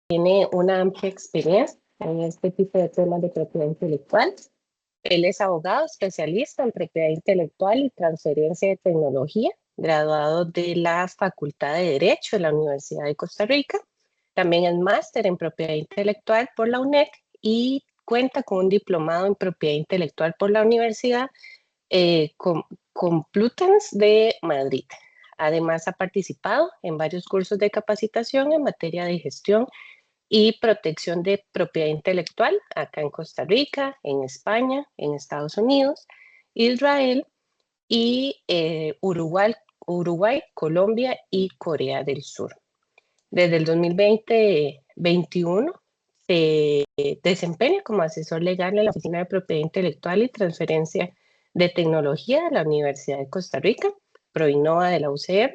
tiene una amplia experiencia en este tipo de temas de propiedad intelectual. Él es abogado especialista en propiedad intelectual y transferencia de tecnología, graduado de la Facultad de Derecho de la Universidad de Costa Rica. También es máster en propiedad intelectual por la UNED y cuenta con un diplomado en propiedad intelectual por la Universidad Complutense de Madrid. Además, ha participado en varios cursos de capacitación en materia de gestión y protección de propiedad intelectual acá en Costa Rica, en España, en Estados Unidos, Israel y Uruguay, Colombia y Corea del Sur. Desde el 2021 se desempeña como asesor legal en la Oficina de Propiedad Intelectual y Transferencia de Tecnología de la Universidad de Costa Rica, Proinnova de la UCR,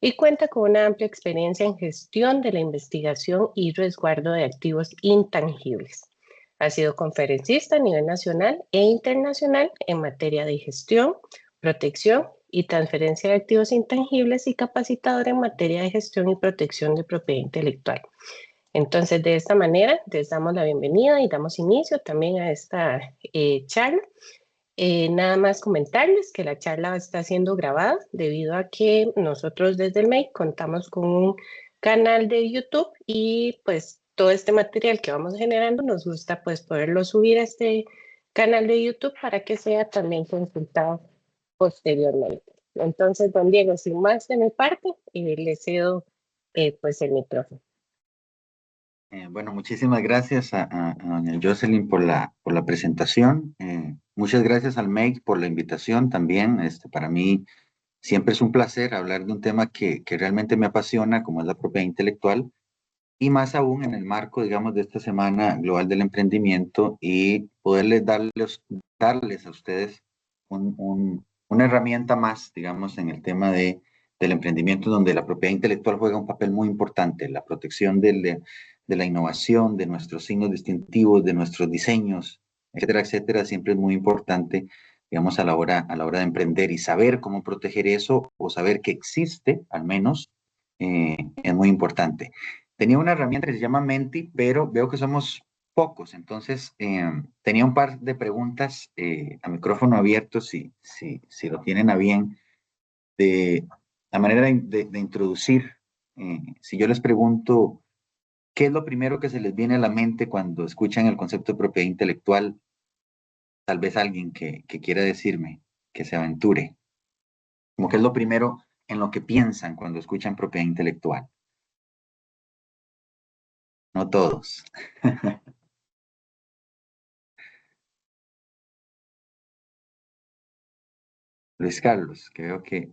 y cuenta con una amplia experiencia en gestión de la investigación y resguardo de activos intangibles. Ha sido conferencista a nivel nacional e internacional en materia de gestión, protección y transferencia de activos intangibles y capacitador en materia de gestión y protección de propiedad intelectual. Entonces, de esta manera, les damos la bienvenida y damos inicio también a esta charla. Nada más comentarles que la charla está siendo grabada debido a que nosotros desde el MEI contamos con un canal de YouTube y pues todo este material que vamos generando nos gusta pues poderlo subir a este canal de YouTube para que sea también consultado posteriormente. Entonces, don Diego, sin más de mi parte, le cedo pues el micrófono. Bueno, muchísimas gracias a doña Jocelyn por la presentación. Muchas gracias al MEIC por la invitación también. Para mí siempre es un placer hablar de un tema que realmente me apasiona, como es la propiedad intelectual, y más aún en el marco, digamos, de esta Semana Global del Emprendimiento y poderles darles a ustedes una herramienta más, digamos, en el tema del emprendimiento, donde la propiedad intelectual juega un papel muy importante, la protección de la innovación, de nuestros signos distintivos, de nuestros diseños, etcétera, etcétera, siempre es muy importante, digamos, a la hora de emprender y saber cómo proteger eso o saber que existe, al menos, es muy importante. Tenía una herramienta que se llama Menti, pero veo que somos pocos, entonces tenía un par de preguntas a micrófono abierto, si lo tienen a bien, de la manera de introducir. Si yo les pregunto, ¿qué es lo primero que se les viene a la mente cuando escuchan el concepto de propiedad intelectual? Tal vez alguien que quiera decirme, que se aventure. Como que es lo primero en lo que piensan cuando escuchan propiedad intelectual. No todos. Luis Carlos, creo que...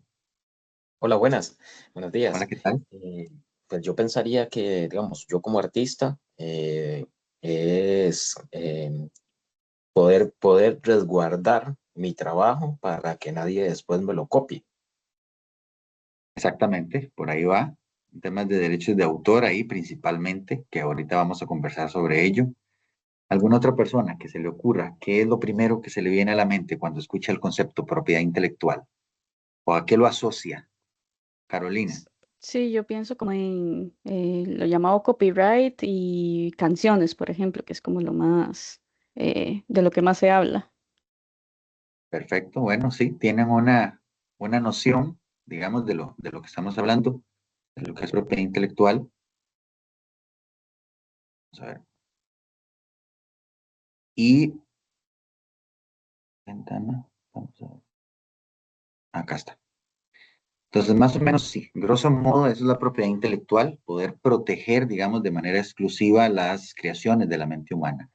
Hola, buenos Hola, días. ¿qué tal? Pues yo pensaría que, digamos, yo como artista es poder resguardar mi trabajo para que nadie después me lo copie. Exactamente, por ahí va. Temas de derechos de autor ahí principalmente, que ahorita vamos a conversar sobre ello. ¿Alguna otra persona que se le ocurra qué es lo primero que se le viene a la mente cuando escucha el concepto propiedad intelectual? ¿O a qué lo asocia? Carolina. Sí, yo pienso como en lo llamado copyright y canciones, por ejemplo, que es como lo más, de lo que más se habla. Perfecto, bueno, sí, tienen una noción, digamos, de lo que estamos hablando, de lo que es propiedad intelectual. Vamos a ver. Y ventana, vamos a ver. Acá está. Entonces, más o menos, sí, grosso modo, eso es la propiedad intelectual, poder proteger, digamos, de manera exclusiva las creaciones de la mente humana.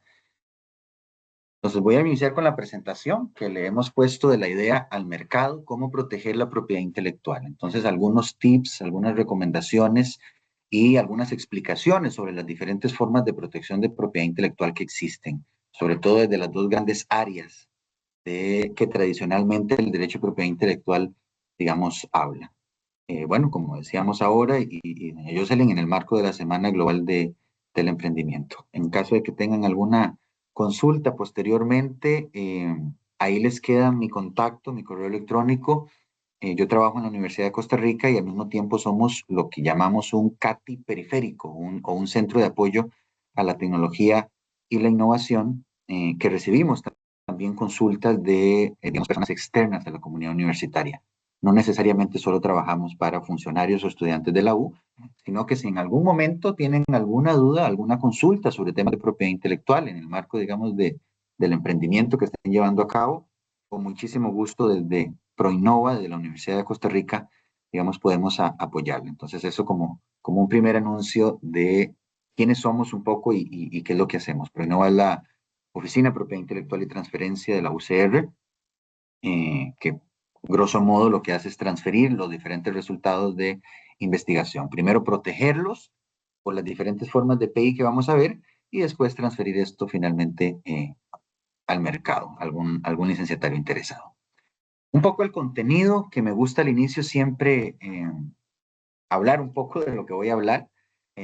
Entonces, voy a iniciar con la presentación que le hemos puesto de la idea al mercado, cómo proteger la propiedad intelectual. Entonces, algunos tips, algunas recomendaciones y algunas explicaciones sobre las diferentes formas de protección de propiedad intelectual que existen, sobre todo desde las dos grandes áreas de que tradicionalmente el derecho de propiedad intelectual, digamos, habla. Bueno, como decíamos ahora, y doña Jocelyn, en el marco de la Semana Global del Emprendimiento. En caso de que tengan alguna consulta posteriormente, ahí les queda mi contacto, mi correo electrónico, Yo trabajo en la Universidad de Costa Rica y al mismo tiempo somos lo que llamamos un CATI periférico o un centro de apoyo a la tecnología y la innovación, que recibimos también consultas de digamos, personas externas a la comunidad universitaria. No necesariamente solo trabajamos para funcionarios o estudiantes de la U, sino que si en algún momento tienen alguna duda, alguna consulta sobre temas de propiedad intelectual en el marco, digamos, del emprendimiento que estén llevando a cabo, con muchísimo gusto desde ProInnova, de la Universidad de Costa Rica, digamos, podemos apoyarle. Entonces, eso como un primer anuncio de quiénes somos un poco y qué es lo que hacemos. ProInnova es la Oficina de Propiedad Intelectual y Transferencia de la UCR, que grosso modo lo que hace es transferir los diferentes resultados de investigación. Primero protegerlos por las diferentes formas de PI que vamos a ver y después transferir esto finalmente al mercado, algún licenciatario interesado. Un poco el contenido que me gusta al inicio siempre hablar un poco de lo que voy a hablar.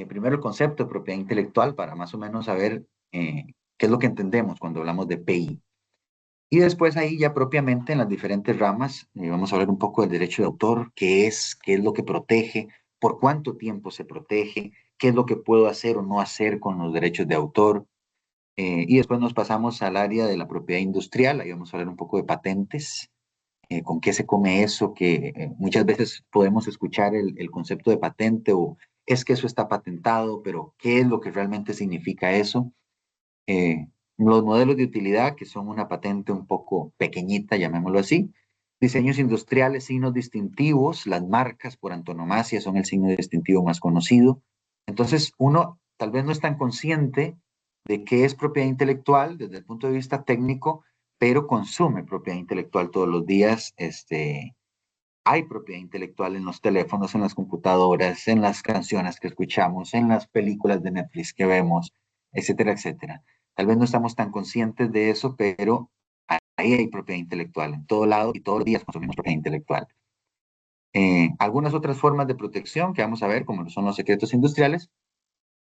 Primero el concepto de propiedad intelectual para más o menos saber qué es lo que entendemos cuando hablamos de PI. Y después ahí ya propiamente en las diferentes ramas vamos a hablar un poco del derecho de autor, qué es lo que protege, por cuánto tiempo se protege, qué es lo que puedo hacer o no hacer con los derechos de autor. Y después nos pasamos al área de la propiedad industrial, ahí vamos a hablar un poco de patentes, con qué se come eso, que muchas veces podemos escuchar el concepto de patente o es que eso está patentado, pero ¿qué es lo que realmente significa eso? Los modelos de utilidad, que son una patente un poco pequeñita, llamémoslo así. Diseños industriales, signos distintivos, las marcas por antonomasia son el signo distintivo más conocido. Entonces, uno tal vez no es tan consciente de qué es propiedad intelectual desde el punto de vista técnico, pero consume propiedad intelectual todos los días. Hay propiedad intelectual en los teléfonos, en las computadoras, en las canciones que escuchamos, en las películas de Netflix que vemos, etcétera, etcétera. Tal vez no estamos tan conscientes de eso, pero ahí hay propiedad intelectual en todo lado y todos los días consumimos propiedad intelectual. Algunas otras formas de protección que vamos a ver, como son los secretos industriales,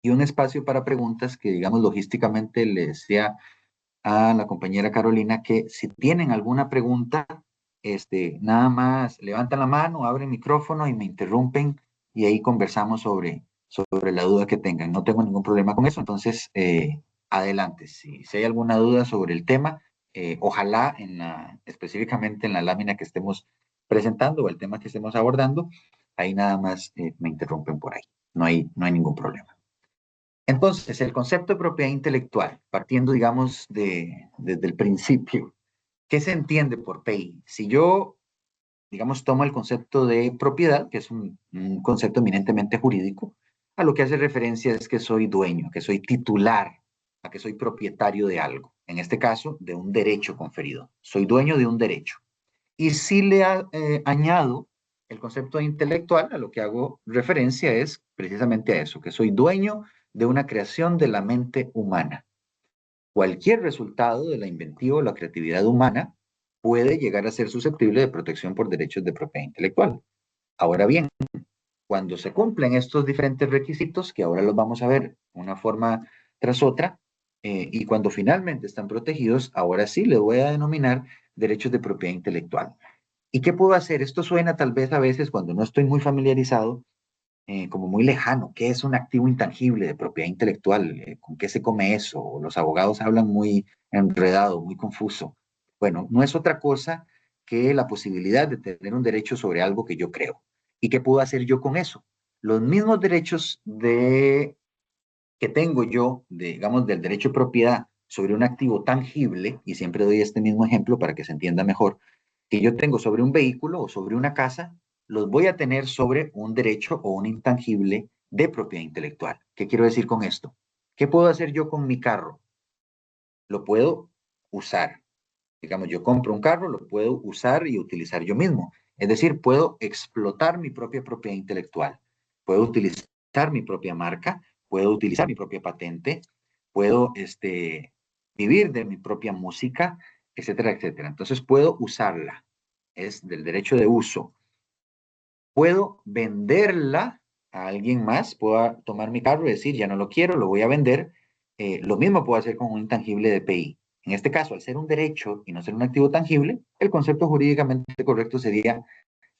y un espacio para preguntas que, digamos, logísticamente le decía a la compañera Carolina que si tienen alguna pregunta, nada más levantan la mano, abren el micrófono y me interrumpen y ahí conversamos sobre la duda que tengan. No tengo ningún problema con eso, entonces adelante. Si hay alguna duda sobre el tema, ojalá específicamente en la lámina que estemos presentando o el tema que estemos abordando, ahí nada más me interrumpen por ahí. No hay ningún problema. Entonces, el concepto de propiedad intelectual, partiendo, digamos, desde el principio, ¿qué se entiende por PI? Si yo, digamos, tomo el concepto de propiedad, que es un concepto eminentemente jurídico, a lo que hace referencia es que soy dueño, que soy titular, a que soy propietario de algo. En este caso, de un derecho conferido. Soy dueño de un derecho. Y si le añado el concepto de intelectual, a lo que hago referencia es precisamente a eso, que soy dueño de una creación de la mente humana. Cualquier resultado de la inventiva o la creatividad humana puede llegar a ser susceptible de protección por derechos de propiedad intelectual. Ahora bien, cuando se cumplen estos diferentes requisitos, que ahora los vamos a ver una forma tras otra, y cuando finalmente están protegidos, ahora sí le voy a denominar derechos de propiedad intelectual. ¿Y qué puedo hacer? Esto suena tal vez a veces cuando no estoy muy familiarizado, como muy lejano. ¿Qué es un activo intangible de propiedad intelectual? ¿Con qué se come eso? Los abogados hablan muy enredado, muy confuso. Bueno, no es otra cosa que la posibilidad de tener un derecho sobre algo que yo creo. ¿Y qué puedo hacer yo con eso? Los mismos derechos que tengo yo, digamos, del derecho de propiedad sobre un activo tangible, y siempre doy este mismo ejemplo para que se entienda mejor, que yo tengo sobre un vehículo o sobre una casa, los voy a tener sobre un derecho o un intangible de propiedad intelectual. ¿Qué quiero decir con esto? ¿Qué puedo hacer yo con mi carro? Lo puedo usar. Digamos, yo compro un carro, lo puedo usar y utilizar yo mismo. Es decir, puedo explotar mi propia propiedad intelectual. Puedo utilizar mi propia marca, puedo utilizar mi propia patente, puedo vivir de mi propia música, etcétera, etcétera. Entonces puedo usarla. Es del derecho de uso. Puedo venderla a alguien más, puedo tomar mi carro y decir, ya no lo quiero, lo voy a vender. Lo mismo puedo hacer con un intangible de PI. En este caso, al ser un derecho y no ser un activo tangible, el concepto jurídicamente correcto sería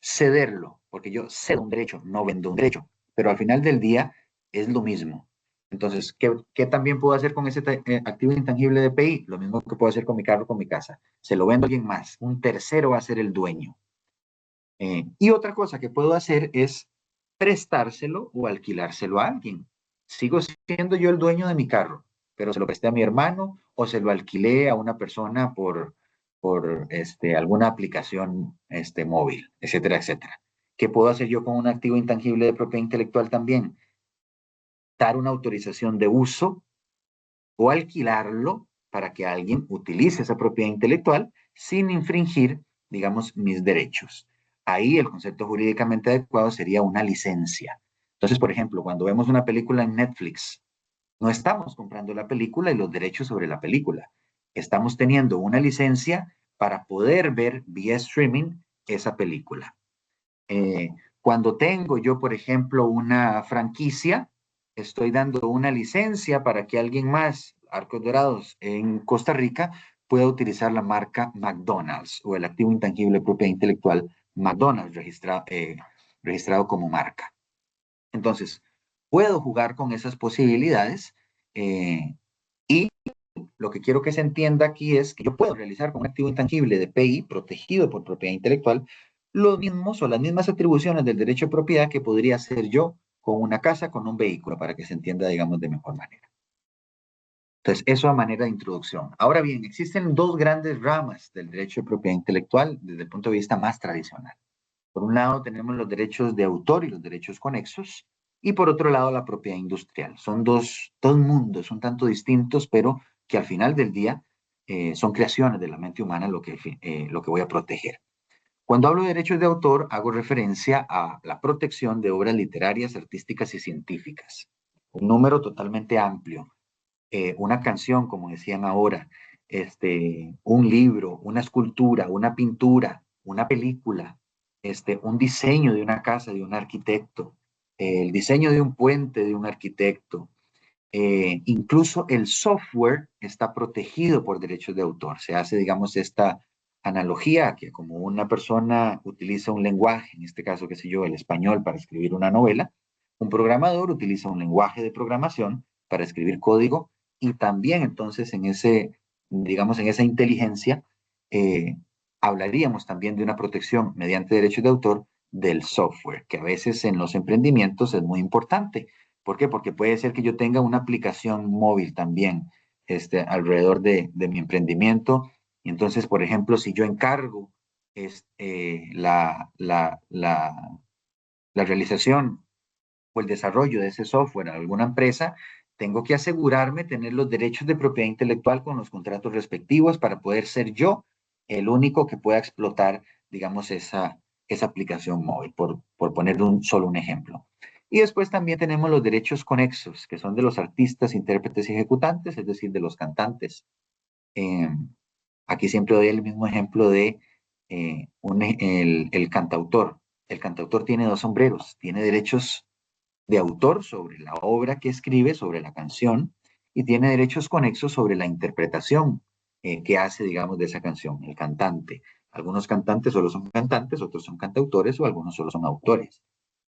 cederlo, porque yo cedo un derecho, no vendo un derecho, pero al final del día es lo mismo. Entonces, ¿qué también puedo hacer con ese activo intangible de PI? Lo mismo que puedo hacer con mi carro, con mi casa. Se lo vendo a alguien más. Un tercero va a ser el dueño. Y otra cosa que puedo hacer es prestárselo o alquilárselo a alguien. Sigo siendo yo el dueño de mi carro, pero se lo presté a mi hermano o se lo alquilé a una persona por alguna aplicación móvil, etcétera, etcétera. ¿Qué puedo hacer yo con un activo intangible de propiedad intelectual también? Dar una autorización de uso o alquilarlo para que alguien utilice esa propiedad intelectual sin infringir, digamos, mis derechos. Ahí el concepto jurídicamente adecuado sería una licencia. Entonces, por ejemplo, cuando vemos una película en Netflix, no estamos comprando la película y los derechos sobre la película. Estamos teniendo una licencia para poder ver vía streaming esa película. Cuando tengo yo, por ejemplo, una franquicia, estoy dando una licencia para que alguien más, Arcos Dorados en Costa Rica, pueda utilizar la marca McDonald's o el activo intangible propiedad intelectual McDonald's registrado como marca. Entonces, puedo jugar con esas posibilidades y lo que quiero que se entienda aquí es que yo puedo realizar con un activo intangible de PI protegido por propiedad intelectual los mismos o las mismas atribuciones del derecho de propiedad que podría hacer yo con una casa, con un vehículo, para que se entienda, digamos, de mejor manera. Entonces, eso a manera de introducción. Ahora bien, existen dos grandes ramas del derecho de propiedad intelectual desde el punto de vista más tradicional. Por un lado tenemos los derechos de autor y los derechos conexos, y por otro lado la propiedad industrial. Son dos mundos un tanto distintos, pero que al final del día son creaciones de la mente humana lo que voy a proteger. Cuando hablo de derechos de autor, hago referencia a la protección de obras literarias, artísticas y científicas. Un número totalmente amplio. Una canción, como decían ahora, un libro, una escultura, una pintura, una película, un diseño de una casa de un arquitecto, el diseño de un puente de un arquitecto, incluso el software está protegido por derechos de autor. Se hace, digamos, esta analogía que como una persona utiliza un lenguaje, en este caso, qué sé yo, el español para escribir una novela, un programador utiliza un lenguaje de programación para escribir código y también entonces en digamos, en esa inteligencia hablaríamos también de una protección mediante derechos de autor del software, que a veces en los emprendimientos es muy importante. ¿Por qué? Porque puede ser que yo tenga una aplicación móvil también alrededor de mi emprendimiento. Y entonces, por ejemplo, si yo encargo la realización o el desarrollo de ese software a alguna empresa, tengo que asegurarme tener los derechos de propiedad intelectual con los contratos respectivos para poder ser yo el único que pueda explotar, digamos, esa aplicación móvil, por poner solo un ejemplo. Y después también tenemos los derechos conexos, que son de los artistas, intérpretes y ejecutantes, es decir, de los cantantes. Aquí siempre doy el mismo ejemplo de el cantautor. El cantautor tiene dos sombreros, tiene derechos de autor sobre la obra que escribe, sobre la canción, y tiene derechos conexos sobre la interpretación que hace, digamos, de esa canción, el cantante. Algunos cantantes solo son cantantes, otros son cantautores o algunos solo son autores,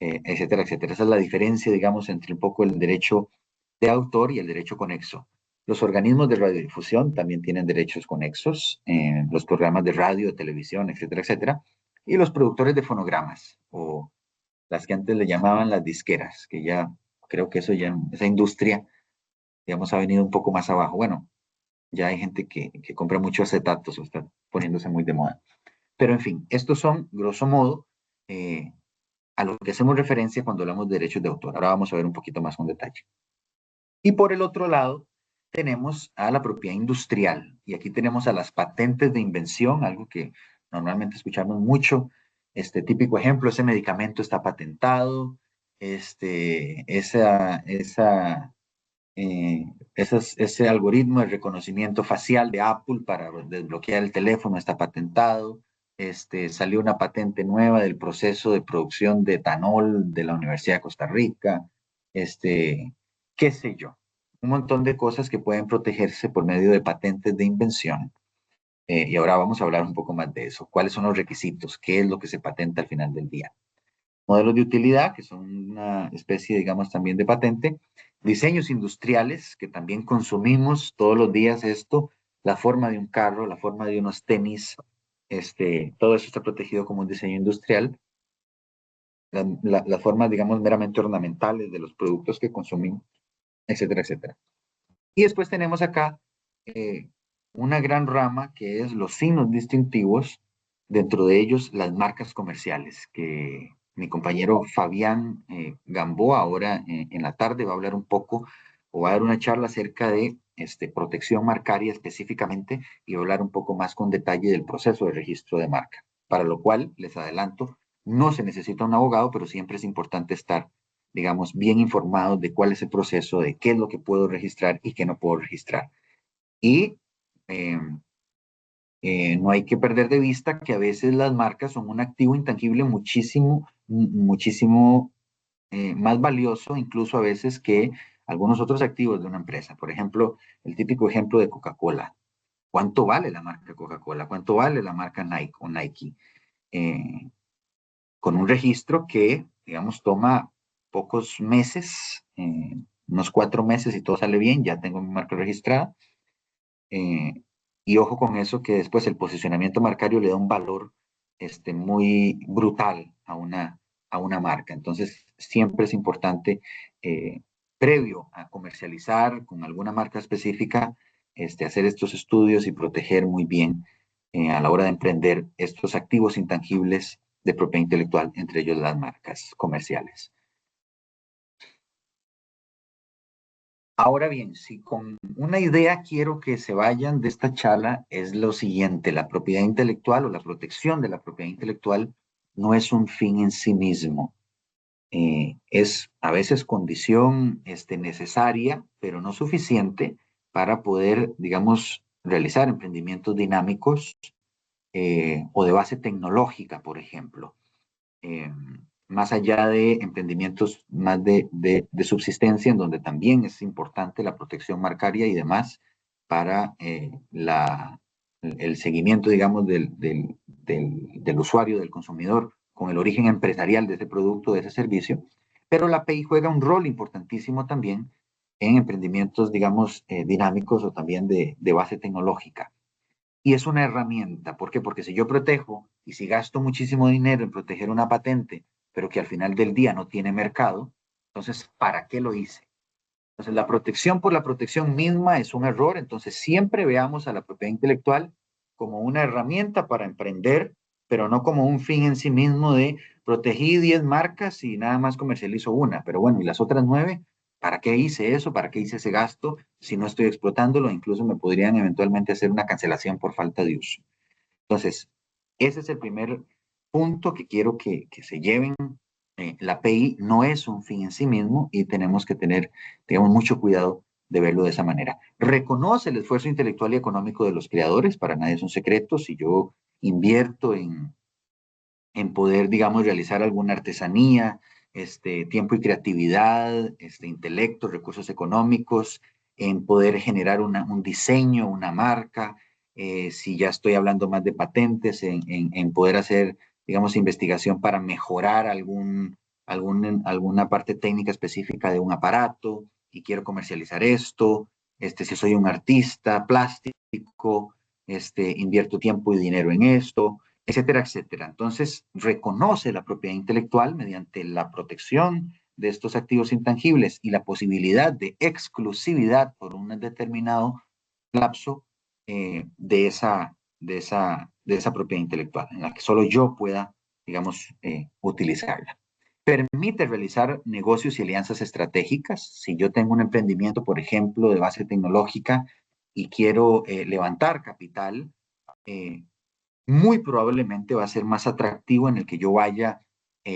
etcétera, etcétera. Esa es la diferencia, digamos, entre un poco el derecho de autor y el derecho conexo. Los organismos de radiodifusión también tienen derechos conexos, los programas de radio, televisión, etcétera, etcétera, y los productores de fonogramas o las que antes le llamaban las disqueras, que ya creo que esa industria, digamos, ha venido un poco más abajo. Bueno, ya hay gente que compra mucho acetatos o está poniéndose muy de moda. Pero en fin, estos son, grosso modo, a lo que hacemos referencia cuando hablamos de derechos de autor. Ahora vamos a ver un poquito más con detalle. Y por el otro lado, tenemos a la propiedad industrial. Y aquí tenemos a las patentes de invención, algo que normalmente escuchamos mucho. Típico ejemplo, ese medicamento está patentado, ese algoritmo de reconocimiento facial de Apple para desbloquear el teléfono está patentado. Salió una patente nueva del proceso de producción de etanol de la Universidad de Costa Rica. Qué sé yo, un montón de cosas que pueden protegerse por medio de patentes de invención. Y ahora vamos a hablar un poco más de eso. ¿Cuáles son los requisitos? ¿Qué es lo que se patenta al final del día? Modelos de utilidad, que son una especie, digamos, también de patente. Diseños industriales, que también consumimos todos los días esto. La forma de un carro, la forma de unos tenis, todo eso está protegido como un diseño industrial. Las formas, digamos, meramente ornamentales de los productos que consumimos, etcétera, etcétera. Y después tenemos acá una gran rama que es los signos distintivos, dentro de ellos las marcas comerciales, que mi compañero Fabián Gamboa ahora en la tarde va a hablar un poco o va a dar una charla acerca de protección marcaria específicamente y va a hablar un poco más con detalle del proceso de registro de marca, para lo cual les adelanto, no se necesita un abogado, pero siempre es importante estar, digamos, bien informados de cuál es el proceso, de qué es lo que puedo registrar y qué no puedo registrar. Y no hay que perder de vista que a veces las marcas son un activo intangible muchísimo, muchísimo más valioso, incluso a veces que algunos otros activos de una empresa. Por ejemplo, el típico ejemplo de Coca-Cola. ¿Cuánto vale la marca Coca-Cola? ¿Cuánto vale la marca Nike o Nike? Con un registro que, digamos, toma pocos meses, unos 4 meses y todo sale bien, ya tengo mi marca registrada. Y ojo con eso, que después el posicionamiento marcario le da un valor muy brutal a una marca. Entonces, siempre es importante, previo a comercializar con alguna marca específica, hacer estos estudios y proteger muy bien a la hora de emprender estos activos intangibles de propiedad intelectual, entre ellos las marcas comerciales. Ahora bien, si con una idea quiero que se vayan de esta charla, es lo siguiente: la propiedad intelectual o la protección de la propiedad intelectual no es un fin en sí mismo. Es a veces condición necesaria, pero no suficiente para poder, digamos, realizar emprendimientos dinámicos o de base tecnológica, por ejemplo. Más allá de emprendimientos más de subsistencia, en donde también es importante la protección marcaria y demás para el seguimiento, digamos, del usuario, del consumidor, con el origen empresarial de ese producto, de ese servicio. Pero la API juega un rol importantísimo también en emprendimientos, digamos, dinámicos o también de base tecnológica. Y es una herramienta. ¿Por qué? Porque si yo protejo y si gasto muchísimo dinero en proteger una patente, pero que al final del día no tiene mercado, entonces, ¿para qué lo hice? Entonces, la protección por la protección misma es un error. Entonces, siempre veamos a la propiedad intelectual como una herramienta para emprender, pero no como un fin en sí mismo de protegí 10 marcas y nada más comercializo una. Pero bueno, ¿y las otras 9? ¿Para qué hice eso? ¿Para qué hice ese gasto? Si no estoy explotándolo, incluso me podrían eventualmente hacer una cancelación por falta de uso. Entonces, ese es el primer punto que quiero que se lleven. La API no es un fin en sí mismo y tenemos que tener, digamos, mucho cuidado de verlo de esa manera. Reconoce el esfuerzo intelectual y económico de los creadores, para nadie es un secreto. Si yo invierto en poder, digamos, realizar alguna artesanía, tiempo y creatividad, intelecto, recursos económicos, en poder generar un diseño, una marca, si ya estoy hablando más de patentes, en poder hacer, digamos, investigación para mejorar alguna parte técnica específica de un aparato y quiero comercializar esto, si soy un artista plástico, invierto tiempo y dinero en esto, etcétera, etcétera. Entonces, reconoce la propiedad intelectual mediante la protección de estos activos intangibles y la posibilidad de exclusividad por un determinado lapso de esa propiedad intelectual, en la que solo yo pueda, digamos, utilizarla. Permite realizar negocios y alianzas estratégicas. Si yo tengo un emprendimiento, por ejemplo, de base tecnológica y quiero levantar capital, muy probablemente va a ser más atractivo en el que yo vaya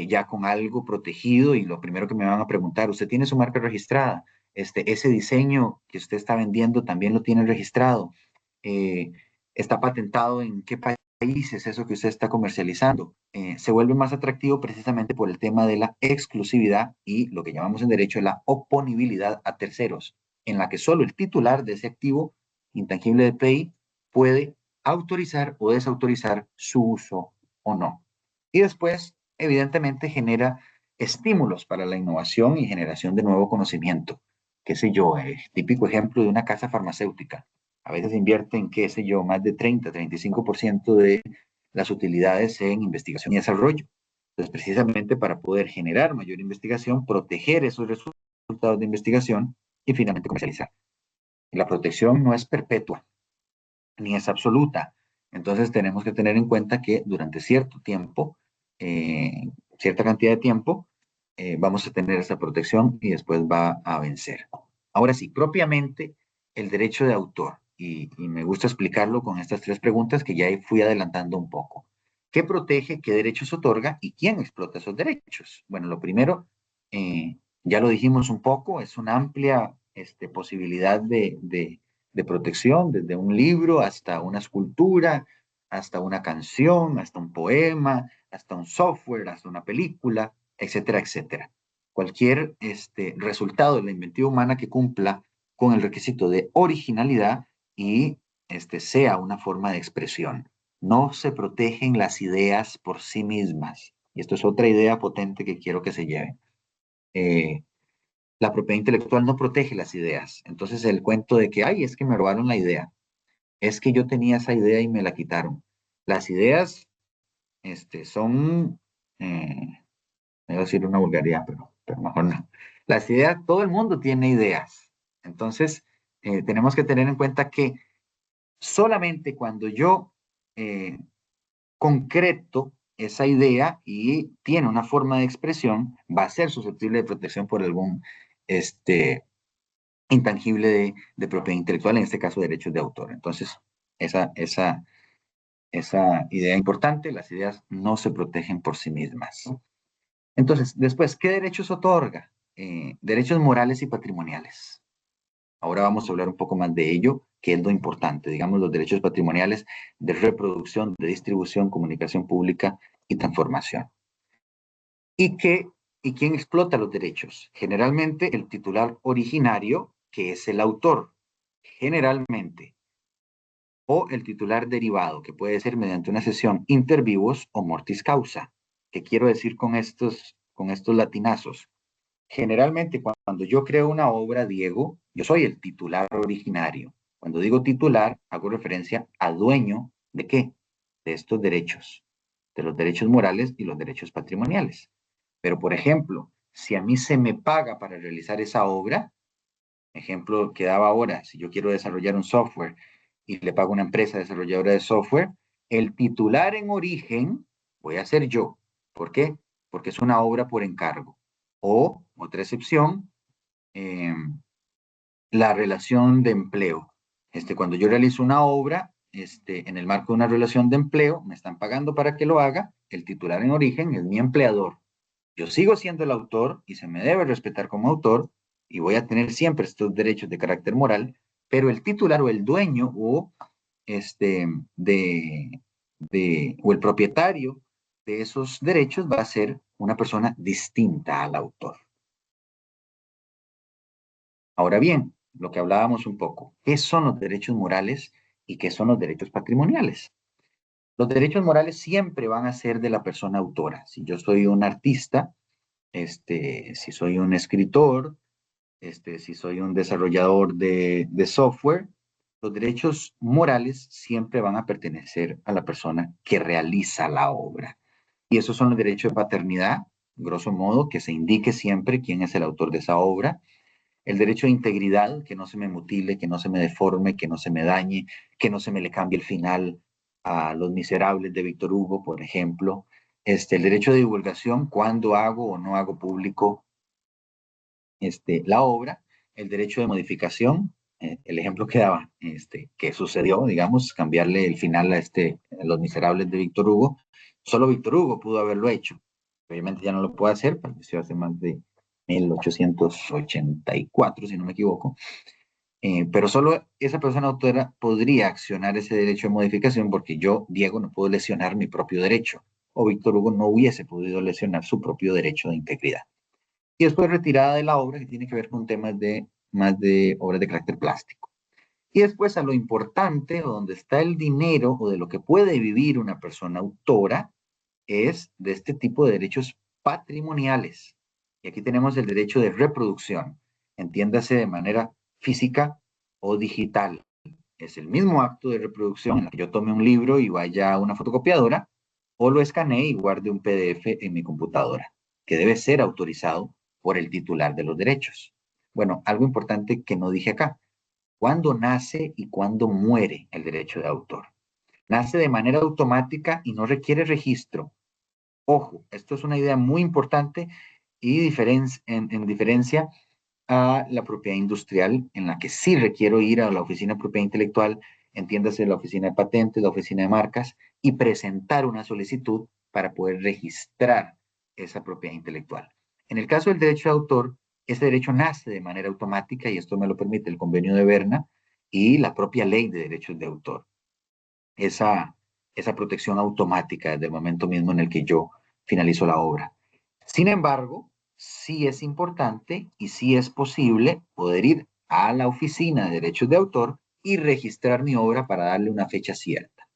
ya con algo protegido y lo primero que me van a preguntar: ¿usted tiene su marca registrada? Ese diseño que usted está vendiendo también lo tiene registrado. ¿Está patentado en qué país es eso que usted está comercializando? Se vuelve más atractivo precisamente por el tema de la exclusividad y lo que llamamos en derecho la oponibilidad a terceros, en la que solo el titular de ese activo intangible de PI puede autorizar o desautorizar su uso o no. Y después, evidentemente, genera estímulos para la innovación y generación de nuevo conocimiento. Qué sé yo, típico ejemplo de una casa farmacéutica. A veces invierten, qué sé yo, más de 30-35% de las utilidades en investigación y desarrollo. Entonces, precisamente para poder generar mayor investigación, proteger esos resultados de investigación y finalmente comercializar. Y la protección no es perpetua, ni es absoluta. Entonces tenemos que tener en cuenta que durante cierto tiempo, cierta cantidad de tiempo, vamos a tener esa protección y después va a vencer. Ahora sí, propiamente el derecho de autor, y me gusta explicarlo con estas tres preguntas que ya fui adelantando un poco. ¿Qué protege, qué derechos otorga y quién explota esos derechos? Bueno, lo primero, ya lo dijimos un poco, es una amplia posibilidad de protección, desde un libro hasta una escultura, hasta una canción, hasta un poema, hasta un software, hasta una película, etcétera, etcétera. Cualquier resultado de la inventiva humana que cumpla con el requisito de originalidad y sea una forma de expresión. No se protegen las ideas por sí mismas. Y esto es otra idea potente que quiero que se lleven. La propiedad intelectual no protege las ideas. Entonces el cuento de que, ay, es que me robaron la idea, es que yo tenía esa idea y me la quitaron. Las ideas son, me voy a decir una vulgaridad, pero mejor no. Las ideas, todo el mundo tiene ideas. Entonces, tenemos que tener en cuenta que solamente cuando yo concreto esa idea y tiene una forma de expresión, va a ser susceptible de protección por algún intangible de propiedad intelectual, en este caso derechos de autor. Entonces, esa idea importante, las ideas no se protegen por sí mismas. Entonces, después, ¿qué derechos otorga? Derechos morales y patrimoniales. Ahora vamos a hablar un poco más de ello, que es lo importante, digamos, los derechos patrimoniales de reproducción, de distribución, comunicación pública y transformación. ¿Y quién explota los derechos? Generalmente el titular originario, que es el autor, generalmente, o el titular derivado, que puede ser mediante una cesión inter vivos o mortis causa. ¿Qué quiero decir con estos latinazos? Generalmente cuando yo creo una obra, Diego, yo soy el titular originario. Cuando digo titular, hago referencia a dueño ¿de qué? De estos derechos, de los derechos morales y los derechos patrimoniales. Pero, por ejemplo, si a mí se me paga para realizar esa obra, ejemplo que daba ahora, si yo quiero desarrollar un software y le pago a una empresa desarrolladora de software, el titular en origen voy a ser yo. ¿Por qué? Porque es una obra por encargo. O, otra excepción, la relación de empleo. Cuando yo realizo una obra, en el marco de una relación de empleo, me están pagando para que lo haga, el titular en origen es mi empleador. Yo sigo siendo el autor y se me debe respetar como autor y voy a tener siempre estos derechos de carácter moral, pero el titular o el dueño o, o el propietario de esos derechos va a ser una persona distinta al autor. Ahora bien, lo que hablábamos un poco, ¿qué son los derechos morales y qué son los derechos patrimoniales? Los derechos morales siempre van a ser de la persona autora. Si yo soy un artista, si soy un escritor, si soy un desarrollador de software, los derechos morales siempre van a pertenecer a la persona que realiza la obra. Y esos son los derechos de paternidad, grosso modo, que se indique siempre quién es el autor de esa obra. El derecho de integridad, que no se me mutile, que no se me deforme, que no se me dañe, que no se me le cambie el final a Los Miserables de Víctor Hugo, por ejemplo. El derecho de divulgación, cuando hago o no hago público la obra. El derecho de modificación, el ejemplo que daba, que sucedió, digamos, cambiarle el final a Los Miserables de Víctor Hugo. Solo Víctor Hugo pudo haberlo hecho. Obviamente ya no lo puede hacer, falleció hace más de 1884, si no me equivoco. Pero solo esa persona autora podría accionar ese derecho de modificación porque yo, Diego, no puedo lesionar mi propio derecho, o Víctor Hugo no hubiese podido lesionar su propio derecho de integridad. Y después retirada de la obra, que tiene que ver con temas más de obras de carácter plástico. Y después a lo importante, o donde está el dinero, o de lo que puede vivir una persona autora, es de este tipo de derechos patrimoniales. Y aquí tenemos el derecho de reproducción, entiéndase de manera física o digital. Es el mismo acto de reproducción en el que yo tome un libro y vaya a una fotocopiadora, o lo escanee y guarde un PDF en mi computadora, que debe ser autorizado por el titular de los derechos. Bueno, algo importante que no dije acá. ¿Cuándo nace y cuándo muere el derecho de autor? Nace de manera automática y no requiere registro. Ojo, esto es una idea muy importante y en diferencia a la propiedad industrial, en la que sí requiero ir a la oficina de propiedad intelectual, entiéndase la oficina de patentes, la oficina de marcas, y presentar una solicitud para poder registrar esa propiedad intelectual. En el caso del derecho de autor, ese derecho nace de manera automática y esto me lo permite el convenio de Berna y la propia ley de derechos de autor. Esa protección automática desde el momento mismo en el que yo finalizo la obra. Sin embargo, sí es importante y sí es posible poder ir a la oficina de derechos de autor y registrar mi obra para darle una fecha cierta.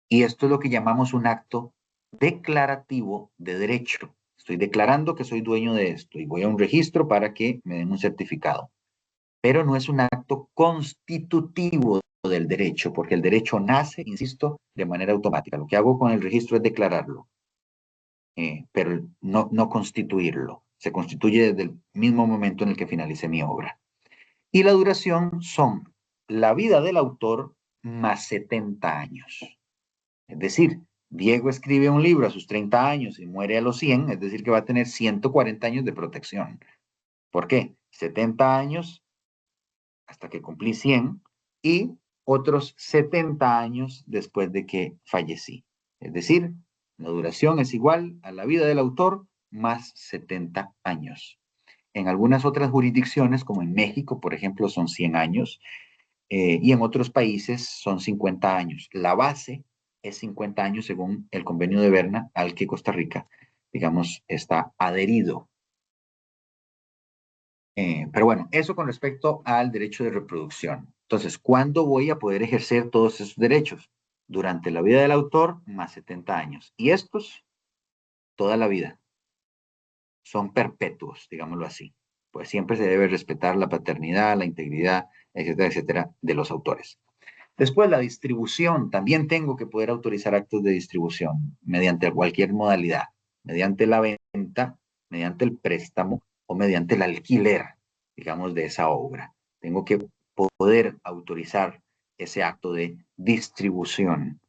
Y esto es lo que llamamos un acto declarativo de derecho. Estoy declarando que soy dueño de esto y voy a un registro para que me den un certificado. Pero no es un acto constitutivo del derecho, porque el derecho nace, insisto, de manera automática. Lo que hago con el registro es declararlo, pero no constituirlo. Se constituye desde el mismo momento en el que finalice mi obra. Y la duración son la vida del autor más 70 años. Es decir, Diego escribe un libro a sus 30 años y muere a los 100, es decir, que va a tener 140 años de protección. ¿Por qué? 70 años hasta que cumplí 100 y otros 70 años después de que fallecí. Es decir, la duración es igual a la vida del autor más 70 años. En algunas otras jurisdicciones, como en México, por ejemplo, son 100 años y en otros países son 50 años. La base es 50 años según el convenio de Berna al que Costa Rica, digamos, está adherido. Pero bueno, eso con respecto al derecho de reproducción. Entonces, ¿cuándo voy a poder ejercer todos esos derechos? Durante la vida del autor, más 70 años. Y estos, toda la vida. Son perpetuos, digámoslo así. Pues siempre se debe respetar la paternidad, la integridad, etcétera, etcétera, de los autores. Después, la distribución. También tengo que poder autorizar actos de distribución mediante cualquier modalidad. Mediante la venta, mediante el préstamo o mediante el alquiler, digamos, de esa obra. Tengo que poder autorizar ese acto de distribución.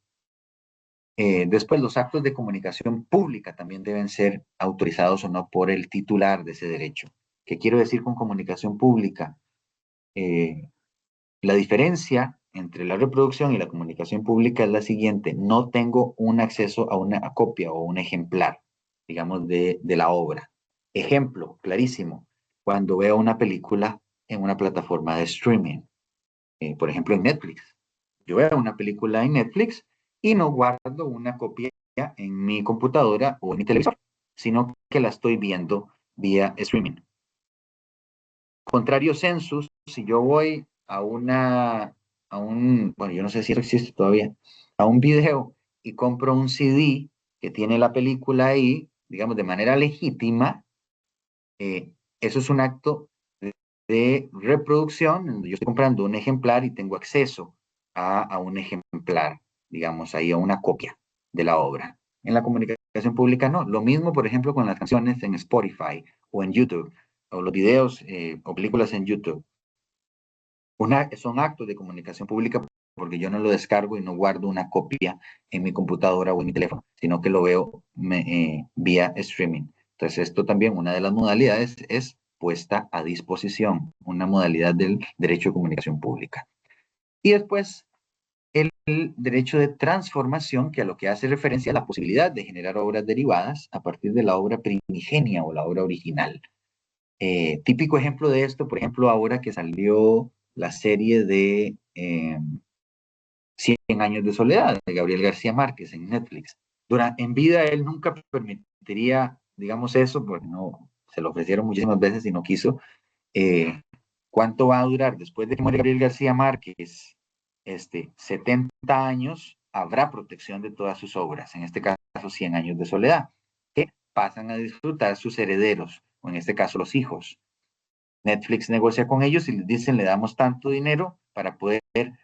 Después, los actos de comunicación pública también deben ser autorizados o no por el titular de ese derecho. ¿Qué quiero decir con comunicación pública? La diferencia entre la reproducción y la comunicación pública es la siguiente. No tengo un acceso a una copia o un ejemplar, digamos, de la obra. Ejemplo clarísimo, cuando veo una película en una plataforma de streaming, por ejemplo en Netflix. Yo veo una película en Netflix y no guardo una copia en mi computadora o en mi televisor, sino que la estoy viendo vía streaming. Contrario census, si yo voy a bueno, yo no sé si eso existe todavía, a un video y compro un CD que tiene la película ahí, digamos, de manera legítima, eso es un acto de reproducción, donde yo estoy comprando un ejemplar y tengo acceso a un ejemplar, digamos, ahí a una copia de la obra. En la comunicación pública no. Lo mismo, por ejemplo, con las canciones en Spotify o en YouTube, o los videos o películas en YouTube. Son actos de comunicación pública porque yo no lo descargo y no guardo una copia en mi computadora o en mi teléfono, sino que lo veo vía streaming. Entonces, esto también, una de las modalidades es puesta a disposición, una modalidad del derecho de comunicación pública. Y después, el derecho de transformación, que a lo que hace referencia a la posibilidad de generar obras derivadas a partir de la obra primigenia o la obra original. Típico ejemplo de esto, por ejemplo, ahora que salió la serie de 100 años de soledad de Gabriel García Márquez en Netflix. En vida él nunca permitiría, digamos eso, porque no, se lo ofrecieron muchísimas veces y no quiso, ¿Cuánto va a durar después de que muere Gabriel García Márquez? 70 años, habrá protección de todas sus obras, en este caso 100 años de soledad, que pasan a disfrutar sus herederos, o en este caso los hijos. Netflix negocia con ellos y les dicen, le damos tanto dinero para poder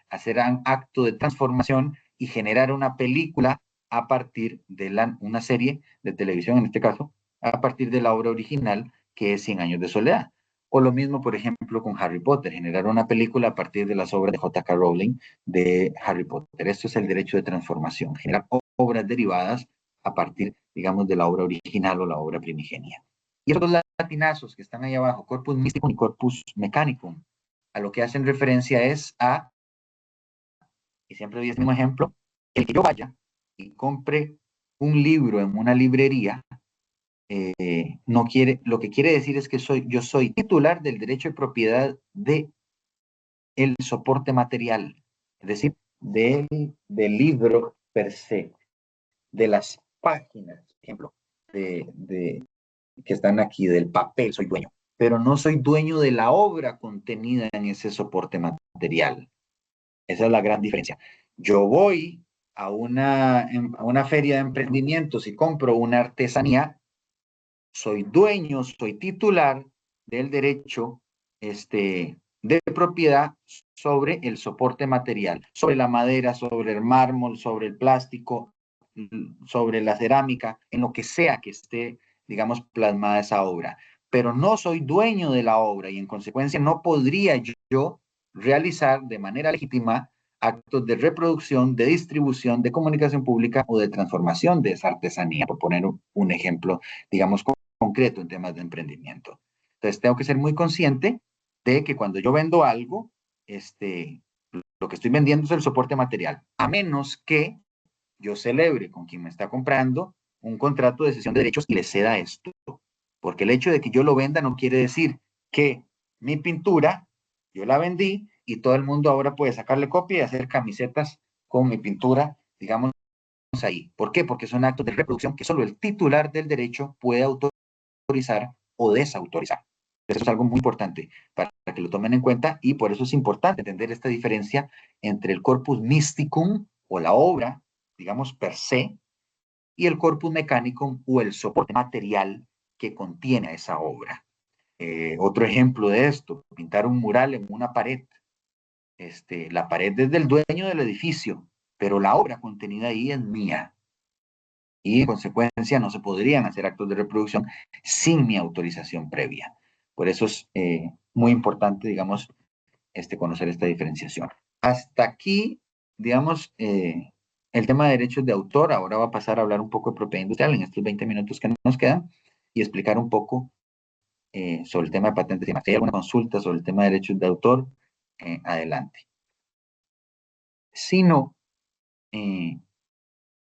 hacer un acto de transformación y generar una película a partir de una serie de televisión, en este caso, a partir de la obra original, que es 100 años de soledad. O lo mismo, por ejemplo, con Harry Potter, generar una película a partir de las obras de J.K. Rowling de Harry Potter. Esto es el derecho de transformación, generar obras derivadas a partir, digamos, de la obra original o la obra primigenia. Y esos dos latinazos que están ahí abajo, corpus mysticum y corpus mechanicum, a lo que hacen referencia es a, y siempre doy este mismo ejemplo, el que yo vaya y compre un libro en una librería, no quiere, lo que quiere decir es que yo soy titular del derecho de propiedad de el soporte material, es decir, del libro per se, de las páginas, por ejemplo, que están aquí, del papel, soy dueño, pero no soy dueño de la obra contenida en ese soporte material. Esa es la gran diferencia. Yo voy a una feria de emprendimientos y compro una artesanía, soy dueño, soy titular del derecho de propiedad sobre el soporte material, sobre la madera, sobre el mármol, sobre el plástico, sobre la cerámica, en lo que sea que esté, digamos, plasmada esa obra. Pero no soy dueño de la obra y en consecuencia no podría yo realizar de manera legítima actos de reproducción, de distribución, de comunicación pública o de transformación de esa artesanía, por poner un ejemplo, digamos, concreto en temas de emprendimiento. Entonces, tengo que ser muy consciente de que cuando yo vendo algo, lo que estoy vendiendo es el soporte material, a menos que yo celebre con quien me está comprando un contrato de cesión de derechos y le ceda esto. Porque el hecho de que yo lo venda no quiere decir que mi pintura, yo la vendí y todo el mundo ahora puede sacarle copia y hacer camisetas con mi pintura, digamos, ahí. ¿Por qué? Porque son actos de reproducción que solo el titular del derecho puede autorizar o desautorizar. Eso es algo muy importante para que lo tomen en cuenta y por eso es importante entender esta diferencia entre el corpus mysticum o la obra, digamos, per se, y el corpus mechanicum o el soporte material que contiene a esa obra. Otro ejemplo de esto, pintar un mural en una pared. La pared es del dueño del edificio, pero la obra contenida ahí es mía. Y en consecuencia no se podrían hacer actos de reproducción sin mi autorización previa. Por eso es muy importante, digamos, conocer esta diferenciación. Hasta aquí, digamos, el tema de derechos de autor. Ahora va a pasar a hablar un poco de propiedad industrial en estos 20 minutos que nos quedan y explicar un poco sobre el tema de patentes y demás. Si hay alguna consulta sobre el tema de derechos de autor, adelante. Si no,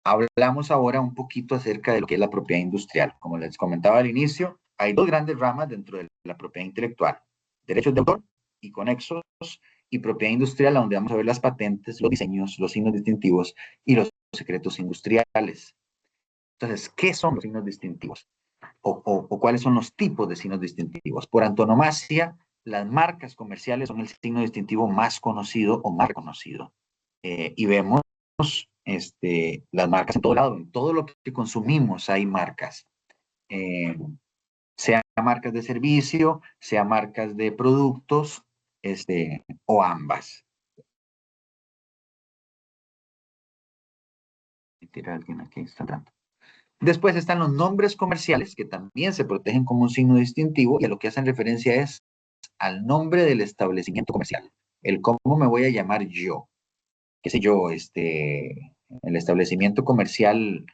hablamos ahora un poquito acerca de lo que es la propiedad industrial. Como les comentaba al inicio, hay dos grandes ramas dentro de la propiedad intelectual: derechos de autor y conexos, y propiedad industrial, donde vamos a ver las patentes, los diseños, los signos distintivos y los secretos industriales. Entonces, ¿qué son los signos distintivos? O cuáles son los tipos de signos distintivos. Por antonomasia, las marcas comerciales son el signo distintivo más conocido o más reconocido. Y vemos las marcas en todo lado, en todo lo que consumimos hay marcas. Sean marcas de servicio, sean marcas de productos, o ambas. Alguien aquí está dando. Después están los nombres comerciales, que también se protegen como un signo distintivo, y a lo que hacen referencia es al nombre del establecimiento comercial. El cómo me voy a llamar yo. Qué sé yo, el establecimiento comercial